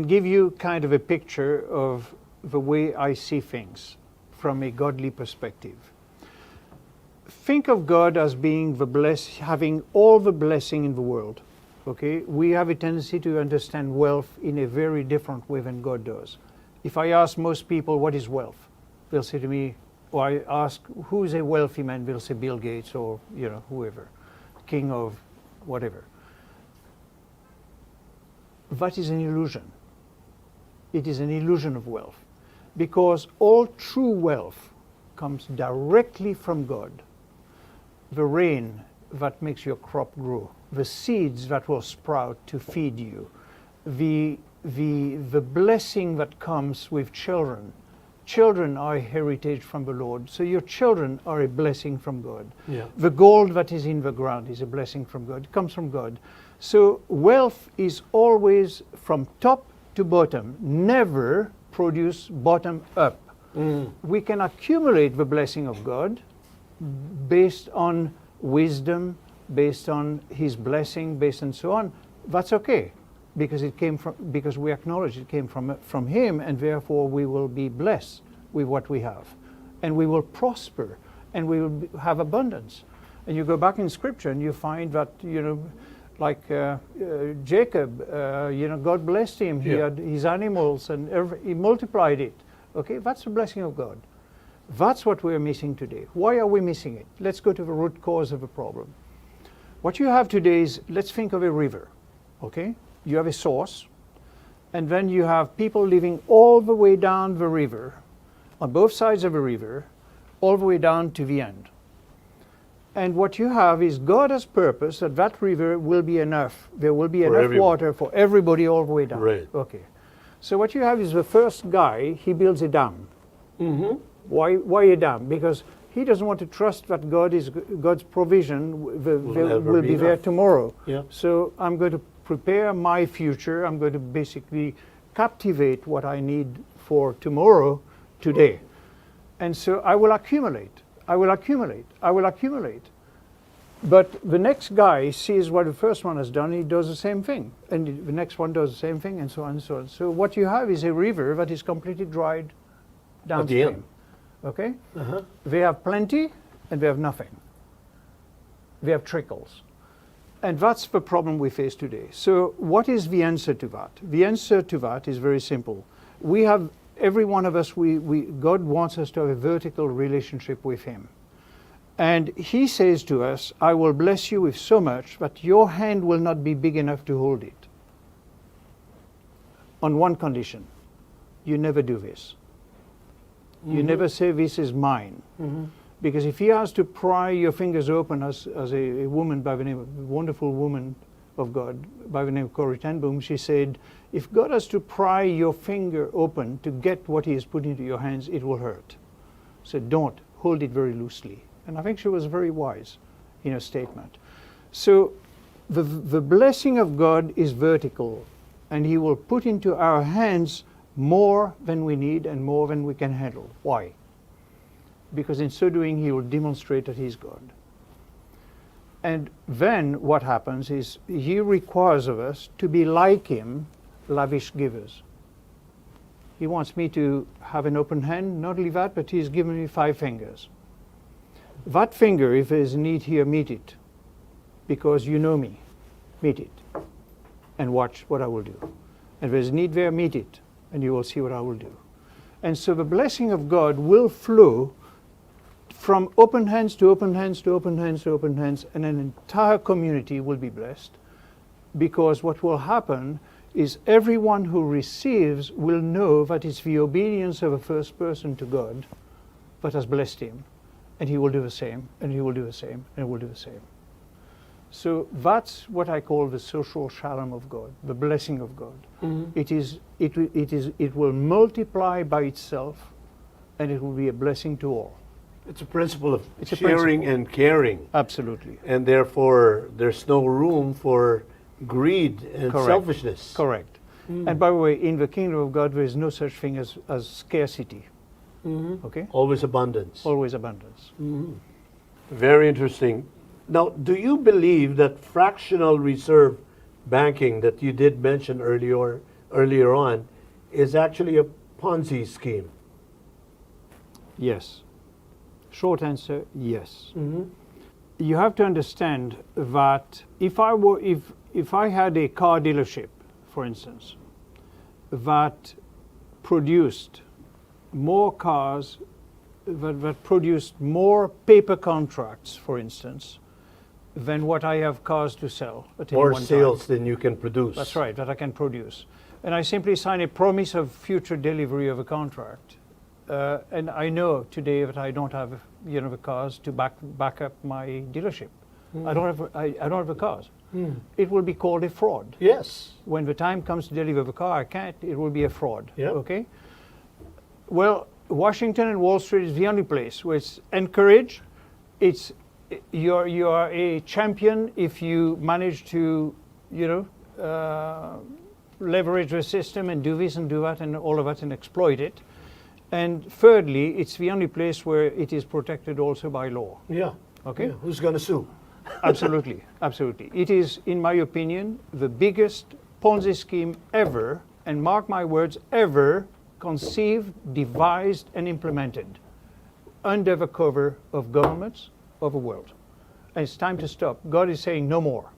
give you kind of a picture of the way I see things from a godly perspective. Think of God as being having all the blessing in the world. Okay, we have a tendency to understand wealth in a very different way than God does. If I ask most people what is wealth, they'll say to me, or I ask who is a wealthy man, they'll say Bill Gates or whoever, king of whatever. That is an illusion. It is an illusion of wealth. Because all true wealth comes directly from God. The rain that makes your crop grow, the seeds that will sprout to feed you, the blessing that comes with children. Children are a heritage from the Lord, so your children are a blessing from God. Yeah. The gold that is in the ground is a blessing from God. It comes from God. So wealth is always from top to bottom, never produce bottom up. We can accumulate the blessing of God based on wisdom, based on His blessing, based on so on. That's okay, because because we acknowledge it came from Him, and therefore we will be blessed with what we have, and we will prosper, and we will have abundance. And you go back in Scripture, and you find that like Jacob, God blessed him. He had his animals, and he multiplied it. Okay, that's the blessing of God. That's what we're missing today. Why are we missing it? Let's go to the root cause of the problem. What you have today is, let's think of a river. Okay, you have a source, and then you have people living all the way down the river, on both sides of the river, all the way down to the end. And what you have is God has purpose that that river will be enough. There will be enough water for everybody all the way down. Right. Okay. So what you have is the first guy, he builds a dam. Why a dam? Because he doesn't want to trust that God's provision will be there tomorrow. Yeah. So I'm going to prepare my future. I'm going to basically captivate what I need for tomorrow today. And so I will accumulate. I will accumulate. I will accumulate. But the next guy sees what the first one has done, he does the same thing. And the next one does the same thing, and so on and so on. So what you have is a river that is completely dried downstream. Okay? They have plenty, and they have nothing. They have trickles. And that's the problem we face today. So what is the answer to that? The answer to that is very simple. We have, every one of us, God wants us to have a vertical relationship with Him. And He says to us, I will bless you with so much that your hand will not be big enough to hold it. on one condition: you never do this. You never say, this is mine. Because if he has to pry your fingers open, as a woman by the name of, a wonderful woman of God by the name of Corrie ten Boom, she said, if God has to pry your finger open to get what he has put into your hands, it will hurt. So don't, hold it very loosely. And I think she was very wise in her statement. So the blessing of God is vertical, and he will put into our hands more than we need and more than we can handle. Why? Because in so doing, he will demonstrate that he's God. And then what happens is he requires of us to be like him, lavish givers. He wants me to have an open hand. Not only that, but he's given me 5 fingers. That finger, if there's a need here, meet it. Because you know me. Meet it. And watch what I will do. And if there's a need there, meet it. And you will see what I will do. And so the blessing of God will flow from open hands to open hands to open hands to open hands, and an entire community will be blessed. Because what will happen is everyone who receives will know that it's the obedience of a first person to God that has blessed him. And he will do the same, and he will do the same, and he will do the same. So that's what I call the social shalom of God, the blessing of God. It will multiply by itself, and it will be a blessing to all. It's a principle of sharing and caring. Absolutely. And therefore, there's no room for greed and selfishness. Correct. And by the way, in the kingdom of God, there is no such thing as scarcity. Okay? Always abundance. Always abundance. Very interesting. Now, do you believe that fractional reserve banking that you did mention earlier on is actually a Ponzi scheme? Yes. Short answer, yes. You have to understand that if I had a car dealership, for instance, that produced more cars, that produced more paper contracts, for instance, than what I have cars to sell at any one time. More sales than you can produce. That's right, that I can produce. And I simply sign a promise of future delivery of a contract. And I know today that I don't have, the cars to back up my dealership. I don't have the cars. It will be called a fraud. Yes. When the time comes to deliver the car, I can't. It will be a fraud. Yep. Okay. Well, Washington and Wall Street is the only place where it's encouraged. You are a champion if you manage to, leverage the system and do this and do that and all of that and exploit it. And thirdly, it's the only place where it is protected also by law. Yeah. Okay. Yeah. Who's going to sue? Absolutely, absolutely. It is, in my opinion, the biggest Ponzi scheme ever, and mark my words, ever conceived, devised, and implemented under the cover of governments of the world. And it's time to stop. God is saying no more.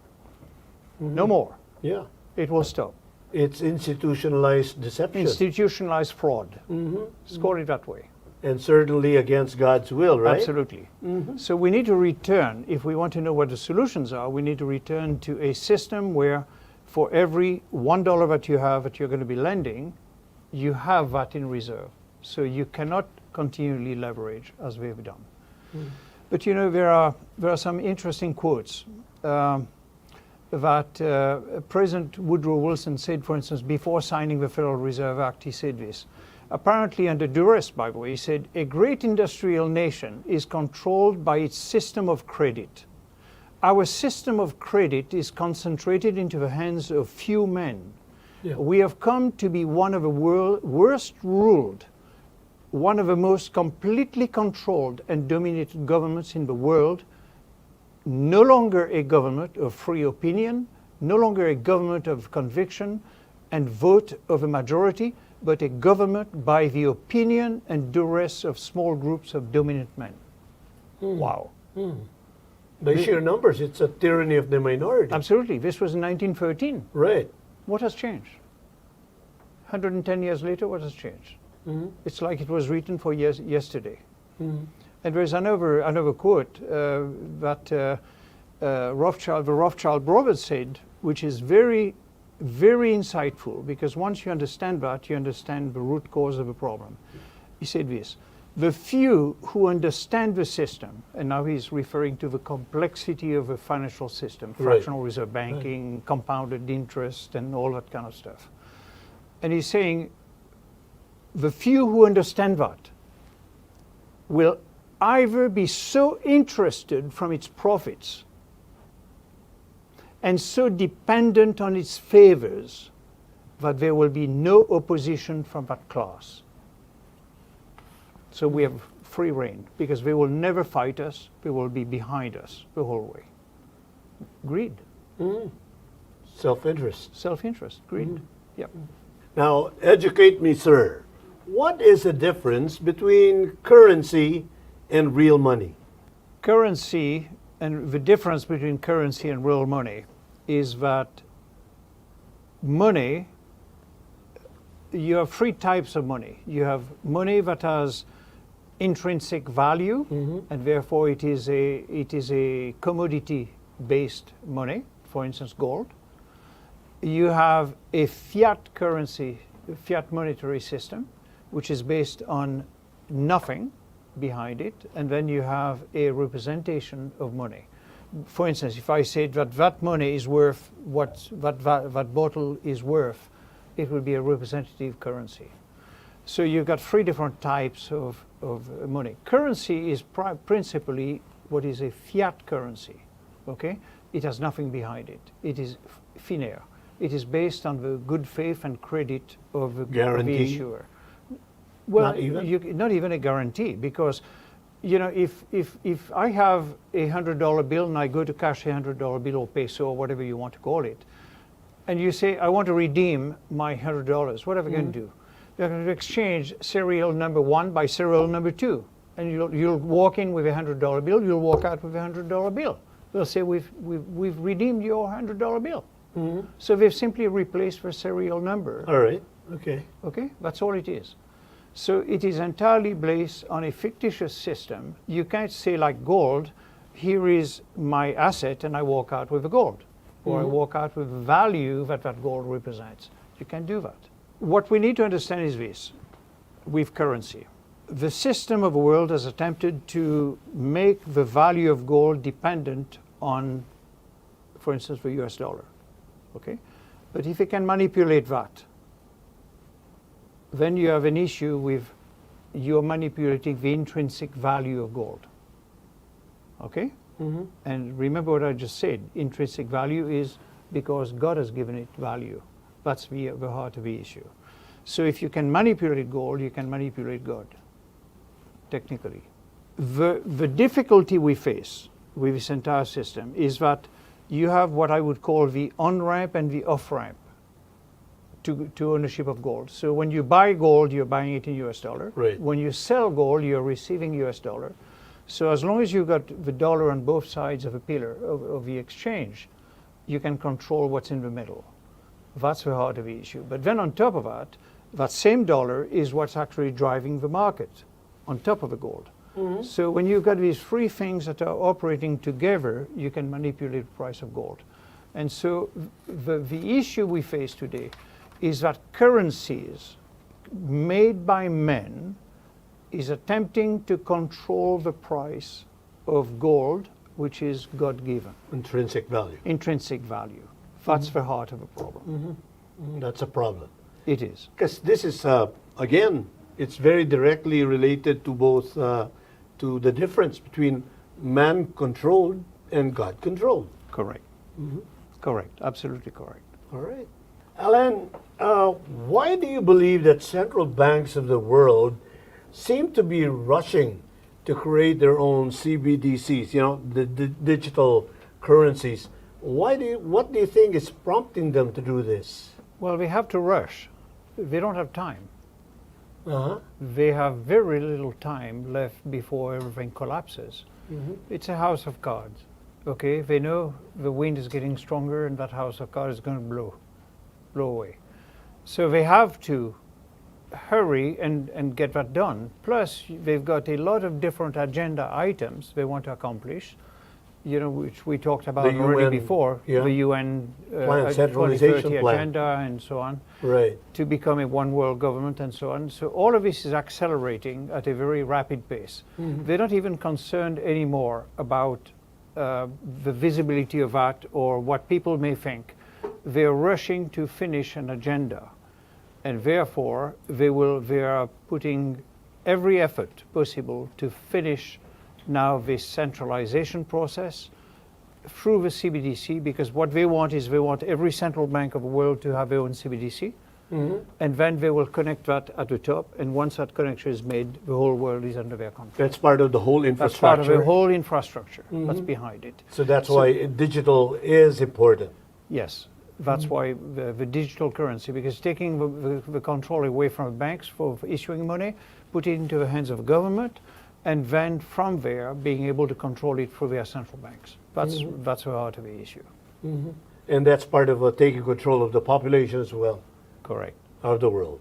No more. Yeah. It will stop. It's institutionalized deception. Institutionalized fraud. Let's call it that way. And certainly against God's will, right? Absolutely. So we need to return, if we want to know what the solutions are, we need to return to a system where for every $1 that you have that you're going to be lending, you have that in reserve. So you cannot continually leverage as we've done. But there are some interesting quotes that President Woodrow Wilson said, for instance, before signing the Federal Reserve Act. He said this, apparently under duress, by the way. He said, a great industrial nation is controlled by its system of credit. Our system of credit is concentrated into the hands of few men. Yeah. We have come to be one of the world's worst ruled, one of the most completely controlled and dominated governments in the world. No longer a government of free opinion, no longer a government of conviction and vote of a majority, but a government by the opinion and duress of small groups of dominant men. Wow. By sheer numbers, it's a tyranny of the minority. Absolutely. This was in 1913. Right. What has changed? 110 years later, what has changed? It's like it was written for yesterday. And there's another quote that the Rothschild brothers said, which is very very insightful, because once you understand that, you understand the root cause of the problem. He said this: the few who understand the system, and now he's referring to the complexity of a financial system, fractional reserve banking, compounded interest, and all that kind of stuff. And he's saying the few who understand that will either be so interested from its profits and so dependent on its favors that there will be no opposition from that class. So we have free reign, because they will never fight us, they will be behind us the whole way. Greed. Self-interest. Self-interest, greed. Yep. Now, educate me, sir. What is the difference between currency and real money? Currency, and the difference between currency and real money is that money, you have three types of money. You have money that has intrinsic value, and therefore it is a commodity-based money, for instance, gold. You have a fiat currency, fiat monetary system, which is based on nothing behind it, and then you have a representation of money. For instance, if I say that money is worth what that bottle is worth, it will be a representative currency. So you've got three different types of money. Currency is principally what is a fiat currency. Okay, it has nothing behind it. It is thin air. It is based on the good faith and credit of the issuer. Well, not even a guarantee, because if I have $100 bill and I go to cash a $100 bill or peso or whatever you want to call it, and you say, I want to redeem my $100, what are we going to do? You're going to exchange serial number 1 by serial number 2. And you'll walk in with a $100 bill, you'll walk out with a $100 bill. They'll say, we've redeemed your $100 bill. So they've simply replaced the serial number. All right, okay. Okay, that's all it is. So it is entirely based on a fictitious system. You can't say, like gold, here is my asset and I walk out with the gold. Or I walk out with the value that gold represents. You can't do that. What we need to understand is this, with currency. The system of the world has attempted to make the value of gold dependent on, for instance, the US dollar. Okay? But if you can manipulate that, then you have an issue with you're manipulating the intrinsic value of gold. Okay? And remember what I just said, intrinsic value is because God has given it value. That's the heart of the issue. So if you can manipulate gold, you can manipulate God, technically. The difficulty we face with this entire system is that you have what I would call the on-ramp and the off-ramp to ownership of gold. So when you buy gold, you're buying it in US dollar. Right. When you sell gold, you're receiving US dollar. So as long as you've got the dollar on both sides of a pillar of the exchange, you can control what's in the middle. That's the heart of the issue. But then on top of that, that same dollar is what's actually driving the market on top of the gold. So when you've got these three things that are operating together, you can manipulate the price of gold. And so the issue we face today is that currencies made by men is attempting to control the price of gold, which is God-given. Intrinsic value. Intrinsic value. That's the heart of the problem. That's a problem. It is. Because this is, again, it's very directly related to both, to the difference between man-controlled and God-controlled. Correct. Correct. Absolutely correct. All right. Alan, why do you believe that central banks of the world seem to be rushing to create their own CBDCs, the digital currencies? What do you think is prompting them to do this? Well, they have to rush. They don't have time. Uh-huh. They have very little time left before everything collapses. It's a house of cards. Okay, they know the wind is getting stronger and that house of cards is going to blow away. So they have to hurry and get that done. Plus, they've got a lot of different agenda items they want to accomplish. which we talked about The already UN, before, yeah. the UN Plan, centralization 2030 plan. agenda and so on, Right. to become a one world government and so on. So all of this is accelerating at a very rapid pace. They're not even concerned anymore about the visibility of that or what people may think. They're rushing to finish an agenda, and therefore they are putting every effort possible to finish now this centralization process through the CBDC, because what they want is they want every central bank of the world to have their own CBDC, and then they will connect that at the top, and once that connection is made, the whole world is under their control. That's part of the whole That's infrastructure. part of the whole infrastructure that's behind it. So that's why digital is important. Yes, that's why the digital currency, because taking the control away from the banks for issuing money, put it into the hands of government, and then from there being able to control it through their central banks. That's the heart of the issue. And that's part of taking control of the population as well, Correct. of the world.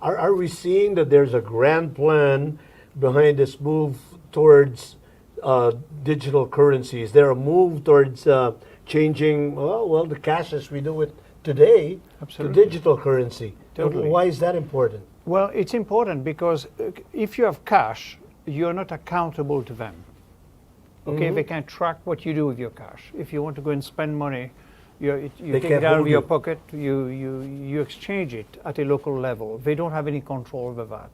Are we seeing that there's a grand plan behind this move towards digital currencies? There a move towards changing, the cash as we do it today Absolutely. to digital currency. Totally. Why is that important? Well, it's important because if you have cash, you're not accountable to them. Okay, they can't track what you do with your cash. If you want to go and spend money, you take can't it out of hold your you. pocket, you exchange it at a local level. They don't have any control over that.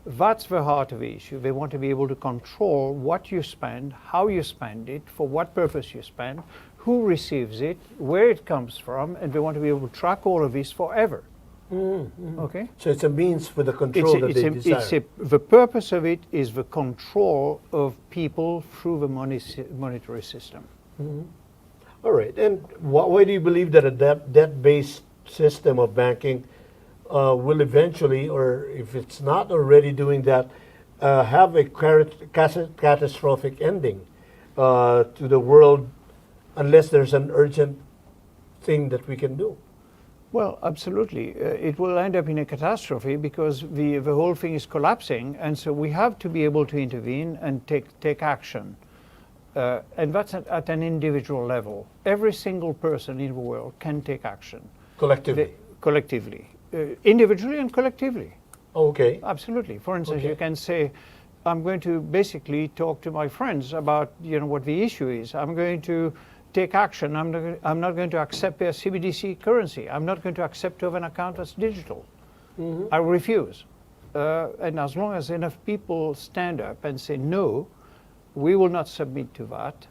That's the heart of the issue. They want to be able to control what you spend, how you spend it, for what purpose you spend, who receives it, where it comes from, and they want to be able to track all of this forever. Okay? So it's a means for the control that they desire. The purpose of it is the control of people through the monetary system. All right. And why do you believe that a debt-based system of banking will eventually, or if it's not already doing that, have a catastrophic ending to the world unless there's an urgent thing that we can do? Well, absolutely. It will end up in a catastrophe because the whole thing is collapsing, and so we have to be able to intervene and take action. And that's at an individual level. Every single person in the world can take action. Collectively? Collectively. Individually and collectively. Okay. Absolutely. For instance, Okay. you can say, I'm going to basically talk to my friends about what the issue is. I'm going to take action. I'm not going to accept their CBDC currency. I'm not going to accept to have an account that's digital. I refuse. And as long as enough people stand up and say, no, we will not submit to that,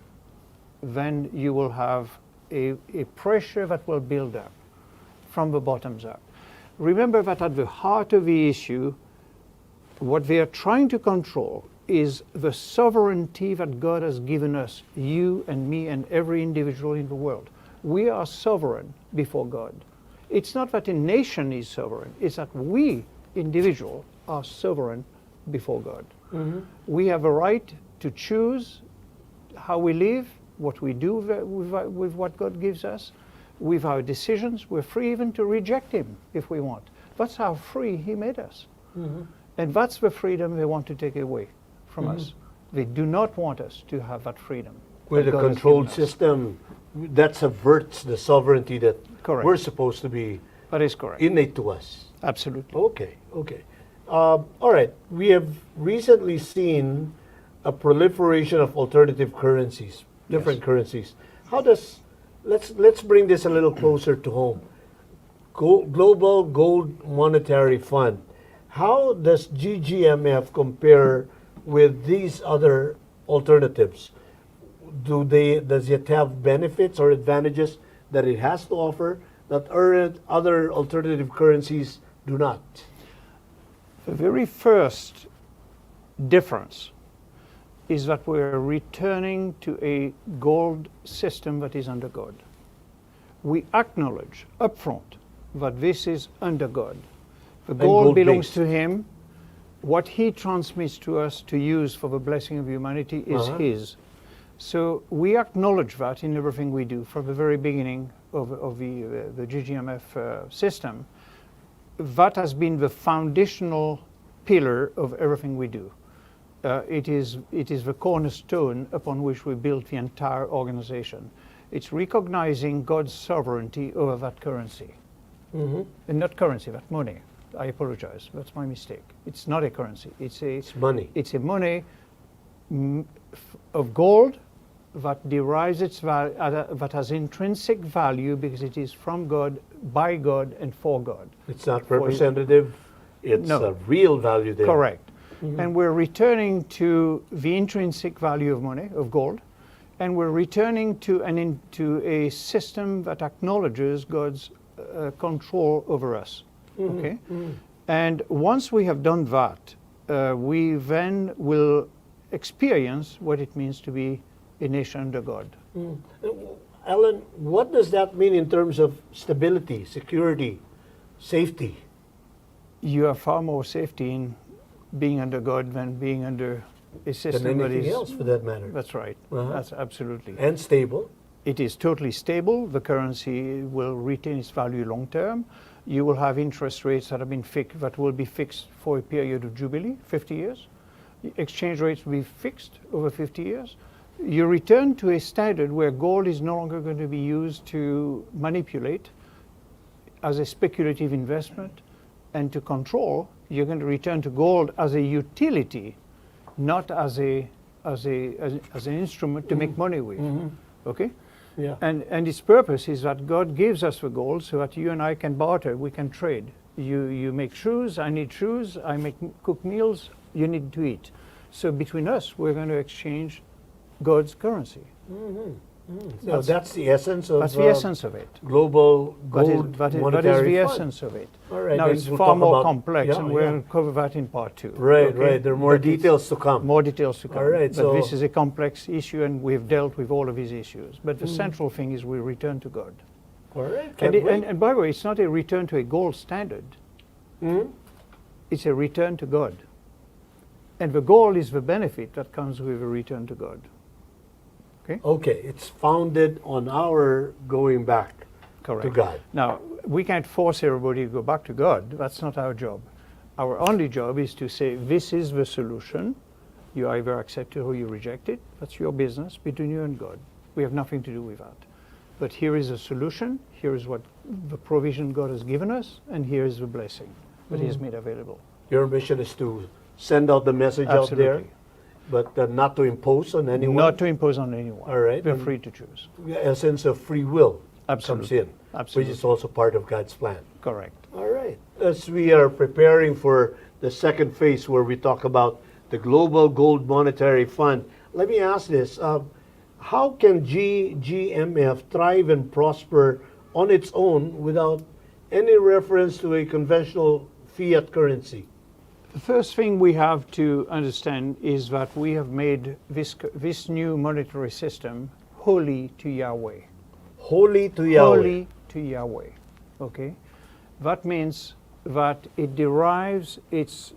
then you will have a pressure that will build up from the bottoms up. Remember that at the heart of the issue, what they are trying to control is the sovereignty that God has given us, you and me and every individual in the world. We are sovereign before God. It's not that a nation is sovereign, it's that we, individuals, are sovereign before God. We have a right to choose how we live, what we do with what God gives us, with our decisions. We're free even to reject Him if we want. That's how free He made us. And that's the freedom they want to take away from us. They do not want us to have that freedom. With that a God has controlled given us. system, that subverts the sovereignty that Correct. we're supposed to be That is correct. innate to us. Absolutely. Okay, okay. All right, we have recently seen a proliferation of alternative currencies, different currencies. How does, let's bring this a little closer to home. Global Gold Monetary Fund. How does GGMF compare with these other alternatives? Does it have benefits or advantages that it has to offer that other alternative currencies do not? The very first difference is that we're returning to a gold system that is under God. We acknowledge upfront that this is under God. The gold belongs gold-based. to Him. What He transmits to us to use for the blessing of humanity is His. So we acknowledge that in everything we do from the very beginning of the GGMF system. That has been the foundational pillar of everything we do. it is the cornerstone upon which we built the entire organization. It's recognizing God's sovereignty over that currency. And not currency, but money. I apologize. That's my mistake. It's not a currency. It's money. It's a money of gold that derives its value, that has intrinsic value because it is from God, by God, and for God. It's not representative. It's a real value there. Correct. And we're returning to the intrinsic value of money, of gold, and we're returning to into a system that acknowledges God's control over us. Okay? And once we have done that, we then will experience what it means to be a nation under God. Alan, what does that mean in terms of stability, security, safety? You have far more safety in being under God than being under a system Than that anything is. else, for that matter. That's right. That's absolutely. And stable. It is totally stable. The currency will retain its value long term. You will have interest rates that have been fixed, that will be fixed for a period of jubilee, 50 years. Exchange rates will be fixed over 50 years. You return to a standard where gold is no longer going to be used to manipulate as a speculative investment and to control. You're going to return to gold as a utility, not as an instrument to make money with. Okay? Yeah. And its purpose is that God gives us the gold so that you and I can barter, we can trade. You make shoes, I need shoes, I cook meals, you need to eat. So between us, we're going to exchange God's currency. So that's the essence of That's the essence of it. global gold That is monetary the fund. essence of it. All right, Now then it's we'll far talk more about- complex, yeah, and yeah. we'll cover that in part 2. Right, okay? right. There are more But it's details to come. More details to come. All right, but so- this is a complex issue, and we've dealt with all of these issues. But the central thing is we return to God. All right. And by the way, it's not a return to a gold standard. It's a return to God. And the gold is the benefit that comes with a return to God. Okay, it's founded on our going back Correct. to God. Now, we can't force everybody to go back to God. That's not our job. Our only job is to say, this is the solution. You either accept it or you reject it. That's your business between you and God. We have nothing to do with that. But here is a solution. Here is what the provision God has given us. And here is the blessing that He has made available. Your mission is to send out the message out there, but not to impose on anyone. Not to impose on anyone. All right. We're free to choose. The essence of free will comes in, Absolutely. which is also part of God's plan. Correct. All right. As we are preparing for the second phase where we talk about the Global Gold Monetary Fund, let me ask this. How can GGMF thrive and prosper on its own without any reference to a conventional fiat currency? The first thing we have to understand is that we have made this new monetary system holy to Yahweh. Holy to Yahweh. Holy to Yahweh. Okay? That means that it derives its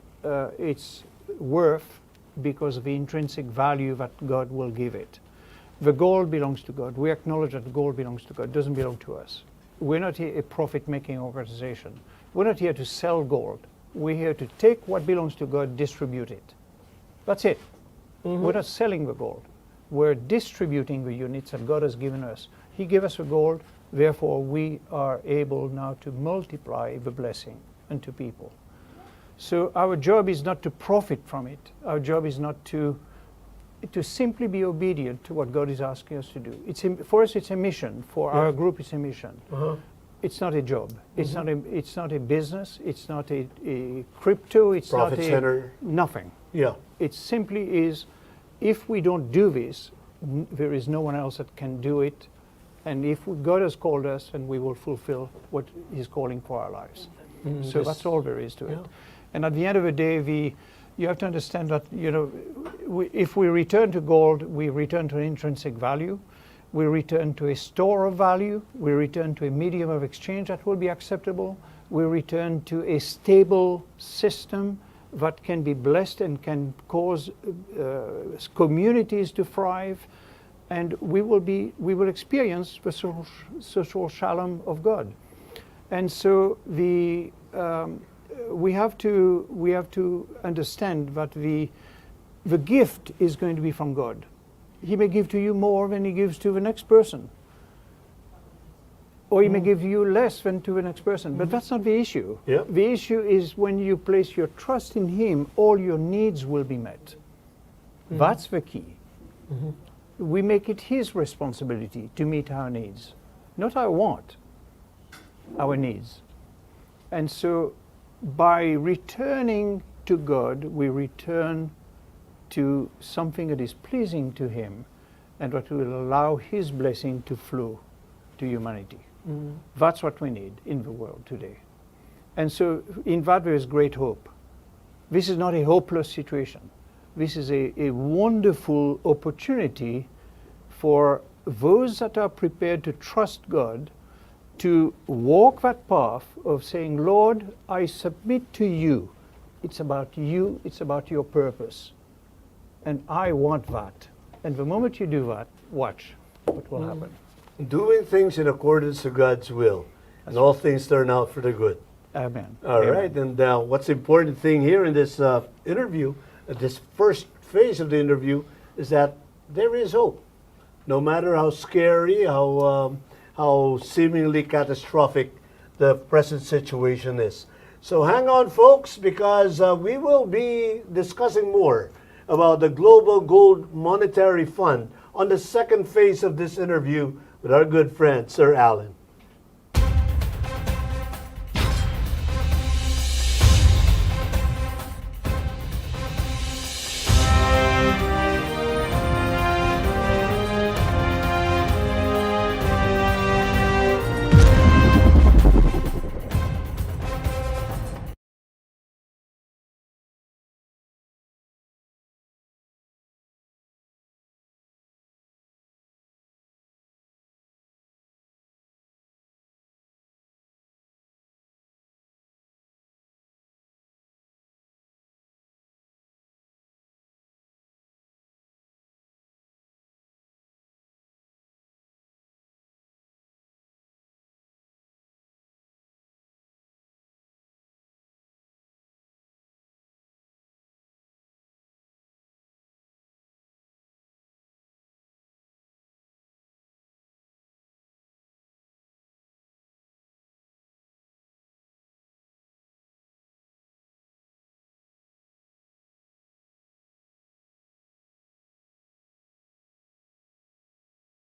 worth because of the intrinsic value that God will give it. The gold belongs to God. We acknowledge that the gold belongs to God. It doesn't belong to us. We're not here a profit-making organization. We're not here to sell gold. We're here to take what belongs to God, distribute it. That's it. We're not selling the gold. We're distributing the units that God has given us. He gave us the gold, therefore we are able now to multiply the blessing unto people. So our job is not to profit from it. Our job is not to simply be obedient to what God is asking us to do. For us, it's a mission. For our group, it's a mission. It's not a job. It's not a business. It's not a crypto. It's Profit not center. Nothing. Yeah. It simply is, if we don't do this, there is no one else that can do it. And if God has called us, and we will fulfill what He's calling for our lives. So that's all there is to it. And at the end of the day, you have to understand that, if we return to gold, we return to an intrinsic value. We return to a store of value. We return to a medium of exchange that will be acceptable. We return to a stable system that can be blessed and can cause communities to thrive. And we will experience the social shalom of God. And so we have to understand that the gift is going to be from God. He may give to you more than he gives to the next person. Or he may give you less than to the next person. But that's not the issue. Yep. The issue is when you place your trust in him, all your needs will be met. That's the key. We make it his responsibility to meet our needs, not our want, our needs. And so by returning to God, we return to something that is pleasing to him and that will allow his blessing to flow to humanity. That's what we need in the world today. And so in that there is great hope. This is not a hopeless situation. This is a wonderful opportunity for those that are prepared to trust God to walk that path of saying, Lord, I submit to you. It's about you, it's about your purpose. And I want that. And the moment you do that, watch what will happen. Doing things in accordance to God's will, and all things turn out for the good. Amen. All Amen. right, and what's the important thing here in this interview, this first phase of the interview, is that there is hope. No matter how scary, how seemingly catastrophic the present situation is. So hang on, folks, because we will be discussing more about the Global Gold Monetary Fund on the second phase of this interview with our good friend, Sir Alan.